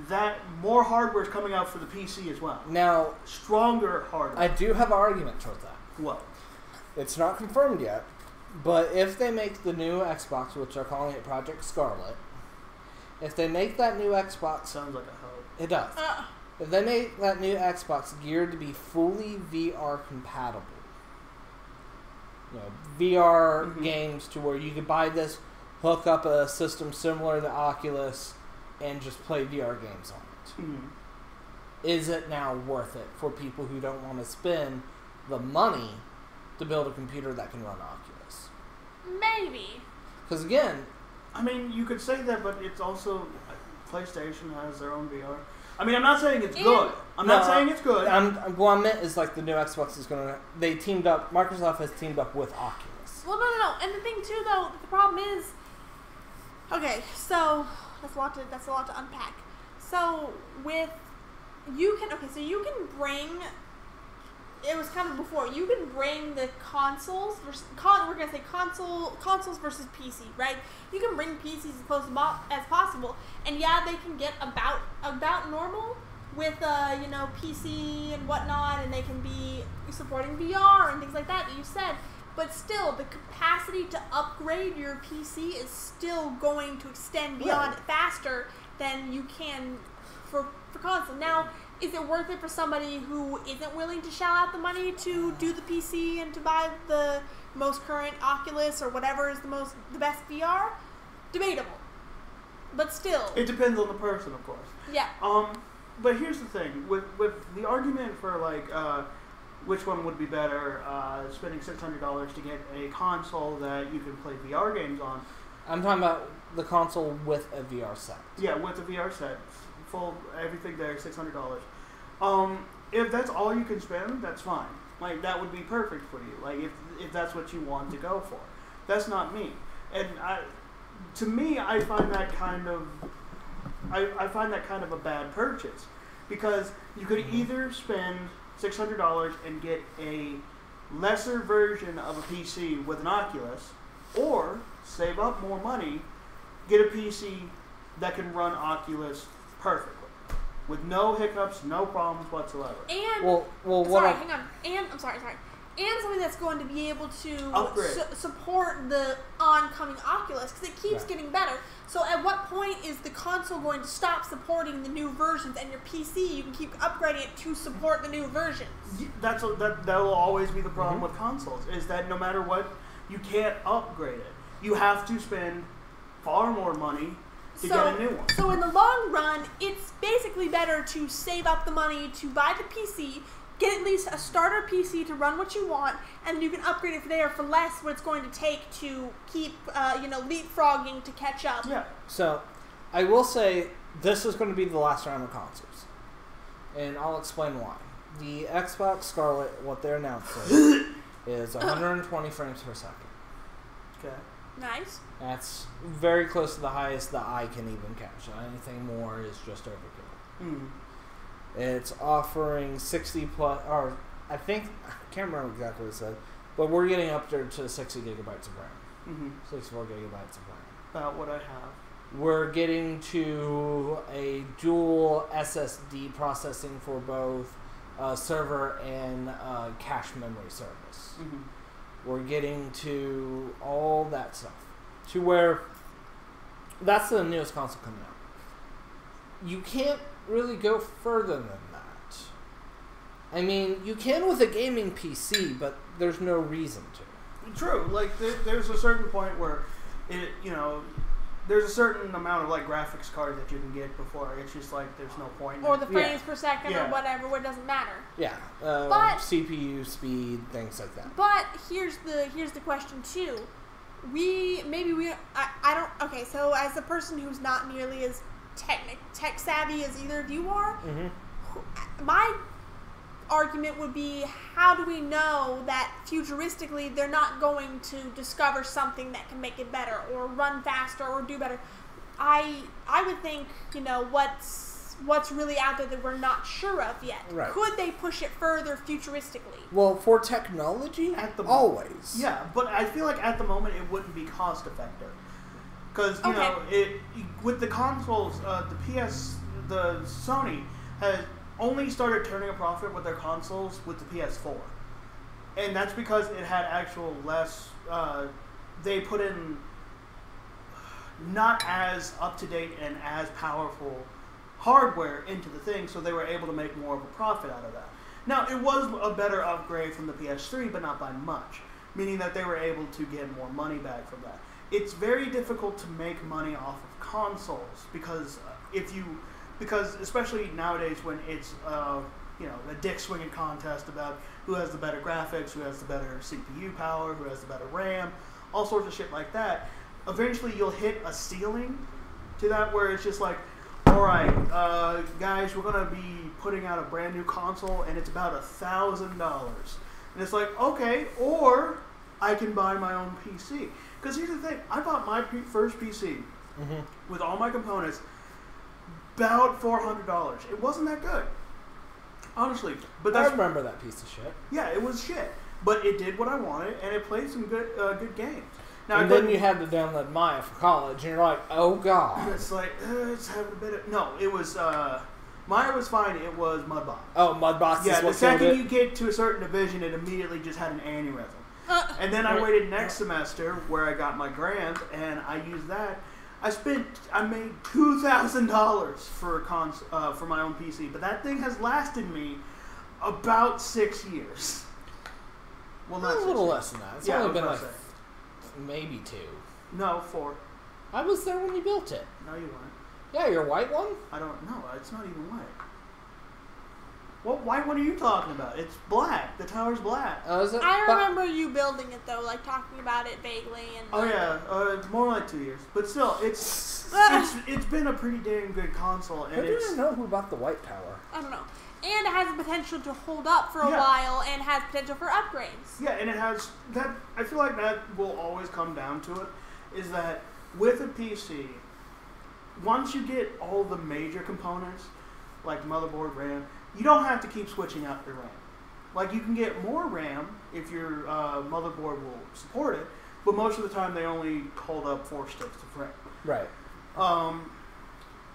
that more hardware is coming out for the PC as well. Now, stronger hardware. I do have an argument towards that. What? It's not confirmed yet, but if they make the new Xbox, which they're calling it Project Scarlet, if they make that new Xbox... Sounds like a hope. It does. If they make that new Xbox geared to be fully VR compatible, VR games to where you could buy this, hook up a system similar to Oculus, and just play VR games on it. Mm-hmm. Is it now worth it for people who don't want to spend the money to build a computer that can run Oculus? Maybe. Because again... I mean, you could say that, but it's also... PlayStation has their own VR. I mean, I'm not saying it's good. I'm not saying it's good. What I meant is the new Xbox is going to... Microsoft has teamed up with Oculus. Well, no. And the thing, too, though, the problem is... Okay, so... That's a lot to unpack. So, you can bring... it was kind of before. You can bring the consoles versus consoles versus PC, right? You can bring PCs as close as possible, and yeah, they can get about normal with PC and whatnot, and they can be supporting VR and things like that you said. But still, the capacity to upgrade your PC is still going to extend beyond faster than you can for console. Now, is it worth it for somebody who isn't willing to shell out the money to do the PC and to buy the most current Oculus or whatever is the best VR? Debatable. But still. It depends on the person, of course. Yeah. But here's the thing. With the argument for, like, which one would be better, spending $600 to get a console that you can play VR games on. I'm talking about the console with a VR set. Yeah, with a VR set. Full, everything there, $600. If that's all you can spend, that's fine. Like, that would be perfect for you. Like, if that's what you want to go for. That's not me. And to me, I find that kind of a bad purchase. Because you could either spend $600 and get a lesser version of a PC with an Oculus, or save up more money, get a PC that can run Oculus perfectly, with no hiccups, no problems whatsoever. And hang on. And I'm sorry. And something that's going to be able to support the oncoming Oculus, because it keeps getting better. So at what point is the console going to stop supporting the new versions, and your PC, you can keep upgrading it to support the new versions? That will always be the problem with consoles, is that no matter what, you can't upgrade it. You have to spend far more money to get a new one. So in the long run, it's basically better to save up the money to buy the PC, get at least a starter PC to run what you want, and then you can upgrade it from there for less what it's going to take to keep, leapfrogging to catch up. Yeah. So, I will say, this is going to be the last round of consoles. And I'll explain why. The Xbox Scarlett, what they're announcing, is 120 frames per second. Okay. Nice. That's very close to the highest the eye can even catch. Anything more is just overkill. It's offering 60 plus, or I can't remember exactly what it said, but we're getting up there to 60 gigabytes of RAM. 64 gigabytes of RAM. About what I have. We're getting to a dual SSD processing for both server and cache memory service. We're getting to all that stuff. To where that's the newest console coming out. You can't really go further than that. I mean, you can with a gaming PC, but there's no reason to. True. Like, there's a certain point where, there's a certain amount of, like, graphics card that you can get before it's just, like, there's no point. Or the frames per second or whatever, where it doesn't matter. Yeah. But CPU speed, things like that. But here's the question, too. Okay, so as a person who's not nearly as tech savvy as either of you are, my argument would be, how do we know that futuristically they're not going to discover something that can make it better or run faster or do better? I would think, what's really out there that we're not sure of yet. Right. Could they push it further futuristically? Well, for technology, always. Yeah, but I feel like at the moment it wouldn't be cost effective. Because, with the consoles, the Sony has only started turning a profit with their consoles with the PS4. And that's because it had they put in not as up-to-date and as powerful hardware into the thing, so they were able to make more of a profit out of that. Now, it was a better upgrade from the PS3, but not by much, meaning that they were able to get more money back from that. It's very difficult to make money off of consoles because especially nowadays when it's a dick swinging contest about who has the better graphics, who has the better CPU power, who has the better RAM, all sorts of shit like that. Eventually, you'll hit a ceiling to that where it's just like, all right, guys, we're gonna be putting out a brand new console and it's about $1,000, and it's like, okay, or I can buy my own PC. Because here's the thing, I bought my first PC with all my components about $400. It wasn't that good. Honestly, but I remember that piece of shit. Yeah, it was shit, but it did what I wanted, and it played some good games. Now, and then you had to download Maya for college, and you're like, oh god. It's like it's having a bit of it was Maya was fine. It was Mudbox. Oh, Mudbox. Yeah, is what the second killed you get to a certain division, it immediately just had an aneurysm. And then I waited next semester where I got my grant, and I used that. I made $2,000 for my own PC, but that thing has lasted me about 6 years. Well, not a little less than that. It's only been like maybe 2. No, 4. I was there when you built it. No, you weren't. Yeah, your white one? I don't know. It's not even white. What white one are you talking about? It's black. The tower's black. Is it? I remember you building it though, like talking about it vaguely. And oh yeah, it's more like 2 years, but still, it's been a pretty damn good console. And How do you know who bought the white tower? I don't know. And it has the potential to hold up for a while, and has potential for upgrades. Yeah, and it has that. I feel like that will always come down to it. Is that with a PC, once you get all the major components, like motherboard, RAM, you don't have to keep switching out your RAM. Like, you can get more RAM if your motherboard will support it, but most of the time they only hold up 4 sticks of RAM. Right.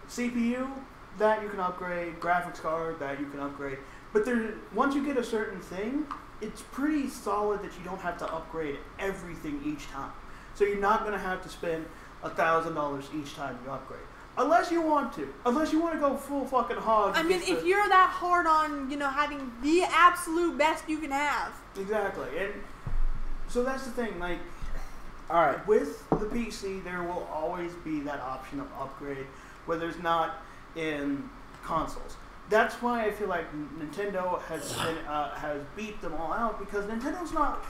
CPU, that you can upgrade. Graphics card, that you can upgrade. But once you get a certain thing, it's pretty solid that you don't have to upgrade everything each time. So you're not going to have to spend $1,000 each time you upgrade. Unless you want to. Unless you want to go full fucking hog. I mean, if you're that hard on, having the absolute best you can have. Exactly. And so that's the thing. Like, all right, with the PC, there will always be that option of upgrade where there's not in consoles. That's why I feel like Nintendo has beat them all out, because Nintendo's not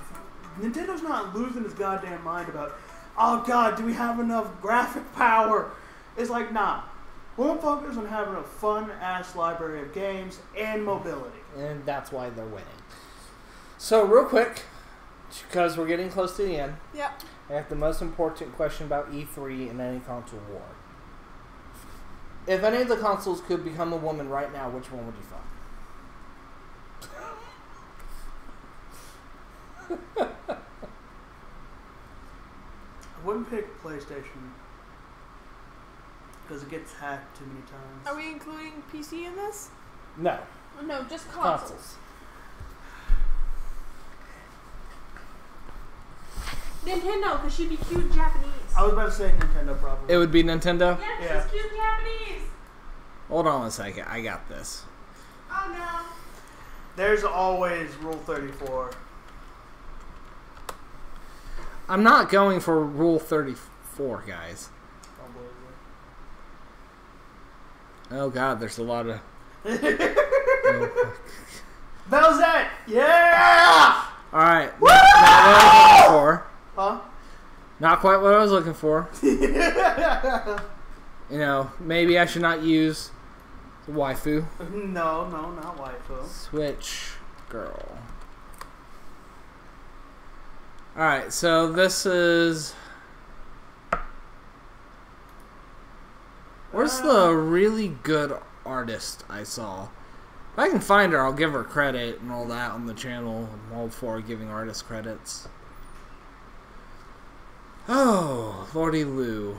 losing his goddamn mind about, oh god, do we have enough graphic power? It's like, nah. We'll focus on having a fun-ass library of games and mobility. And that's why they're winning. So, real quick, because we're getting close to the end, yep. I have the most important question about E3 and any console war. If any of the consoles could become a woman right now, which one would you fuck? I wouldn't pick PlayStation, because it gets hacked too many times. Are we including PC in this? No. No, just consoles. Nintendo, because she'd be cute Japanese. I was about to say Nintendo, probably. It would be Nintendo? Yeah, she's cute Japanese. Hold on a second. I got this. Oh, no. There's always Rule 34. I'm not going for Rule 34, guys. Oh god, there's a lot of... Bowsette! Yeah! Alright, not what I was looking for. Huh? Not quite what I was looking for. Maybe I should not use the waifu. No, not waifu. Switch girl. Alright, so this is... Where's the really good artist I saw? If I can find her, I'll give her credit and all that on the channel. I'm all for giving artists credits. Oh, Lordy Lou.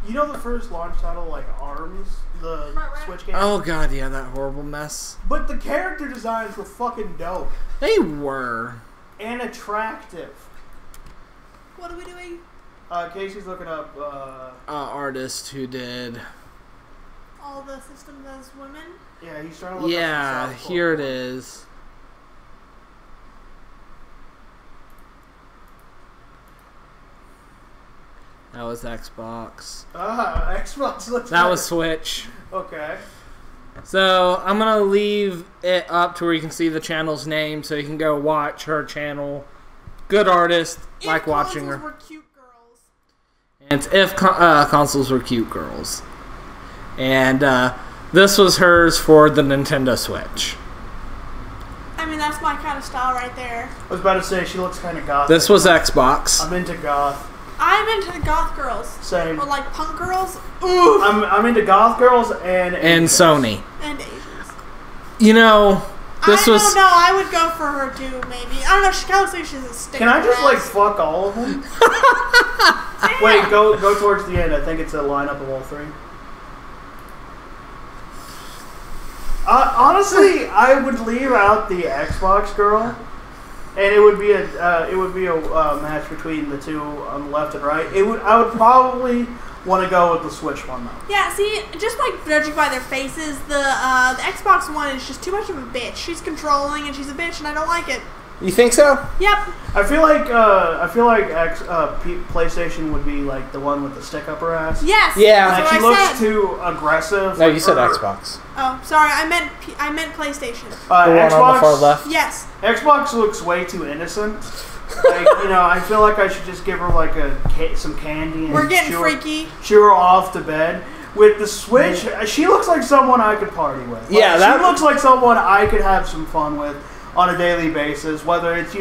You know the first launch title, like ARMS, the Switch game? Oh god, yeah, that horrible mess. But the character designs were fucking dope. They were. And attractive. What are we doing? Casey's looking up artist who did all the systems as women. Yeah, he's trying to look up here it is. That was Xbox. Xbox looks that was Switch. Okay. So I'm gonna leave it up to where you can see the channel's name, so you can go watch her channel. Good artist, like watching her. Were cute girls. And it's if consoles were cute girls. And this was hers for the Nintendo Switch. I mean, that's my kind of style right there. I was about to say, she looks kind of goth. This was Xbox. I'm into goth. I'm into the goth girls. Same. Or like punk girls. Ooh. I'm into goth girls and Sony. And Asians. You know, this was. I don't know. I would go for her too, maybe. I don't know. She kind of looks like she's a stick. Can I just like fuck all of them? Wait, go towards the end. I think it's a lineup of all three. Honestly, I would leave out the Xbox girl, and it would be a match between the two on the left and right. I would probably want to go with the Switch one though. Yeah, see, just like judging by their faces, the Xbox One is just too much of a bitch. She's controlling and she's a bitch, and I don't like it. You think so? Yep. I feel like PlayStation would be like the one with the stick up her ass. Yes. Yeah. That's Like, she what I looks said. too aggressive. No, like you said her- Xbox. Oh, sorry. I meant PlayStation. The one Xbox, on the far left. Yes. Xbox looks way too innocent. Like, I feel like I should just give her like some candy and We're getting shoo freaky. her off to bed. With the Switch, she looks like someone I could party with. Like, Yeah, that she looks like someone I could have some fun with on a daily basis, whether it's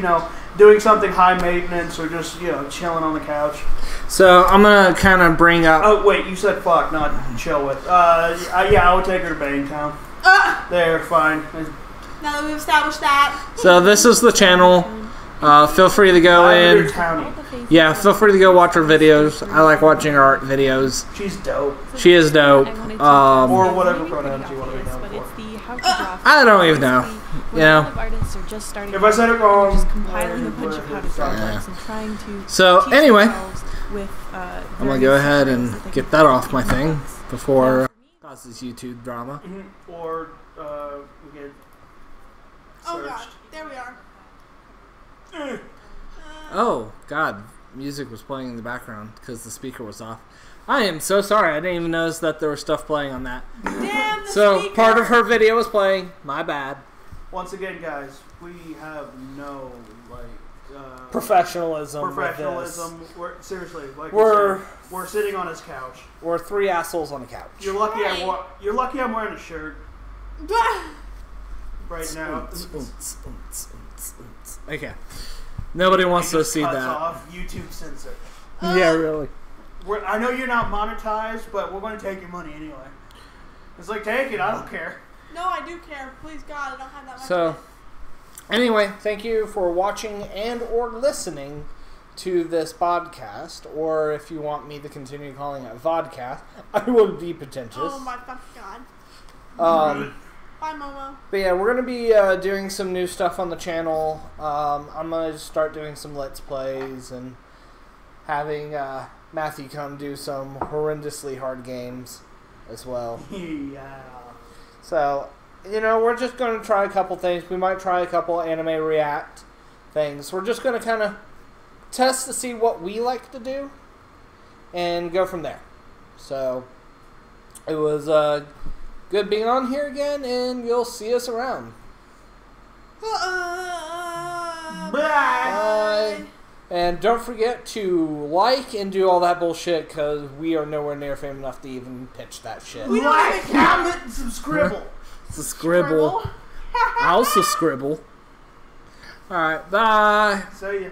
doing something high maintenance or just chilling on the couch. So I'm gonna kind of bring up. Oh wait, you said fuck, not chill with. Yeah, I would take her to Bangtown. There, fine. Now that we've established that. So this is the channel. Feel free to go in. Townie. Yeah, feel free to go watch her videos. I like watching her art videos. She's dope. She is dope. Or whatever pronouns you want to be known for. I don't even know. If I said it wrong, compiling a bunch of how to draw books and trying to So teach anyway, themselves with, I'm gonna go ahead and get that off my thing before causes YouTube drama. or we get Oh god, searched. there we are. Oh God, music was playing in the background because the speaker was off. I am so sorry. I didn't even notice that there was stuff playing on that. Damn the So speaker. part of her video was playing. My bad. Once again, guys, we have no Professionalism. with professionalism. We're seriously like We're- we're sitting on his couch. this. We're three assholes on a couch. You're lucky. Hey. You're lucky. I'm wearing a shirt right now. Okay. Nobody wants It to just see cuts that. off. YouTube censor. Yeah, really. I know you're not monetized, but we're going to take your money anyway. It's like, take it. I don't care. No, I do care. Please God, I don't have that much. So, anyway, thank you for watching and or listening to this podcast. Or if you want me to continue calling it vodcast, I will be pretentious. Oh my fucking God. Bye, Momo. But yeah, we're going to be doing some new stuff on the channel. I'm going to start doing some Let's Plays and having Matthew come do some horrendously hard games as well. Yeah. So, we're just going to try a couple things. We might try a couple anime react things. We're just going to kind of test to see what we like to do and go from there. So, it was good being on here again, and you'll see us around. Bye. And don't forget to like and do all that bullshit, because we are nowhere near famous enough to even pitch that shit. We don't Like, even count. comment, and some scribble. It's a scribble. I also scribble. Alright, bye. See ya.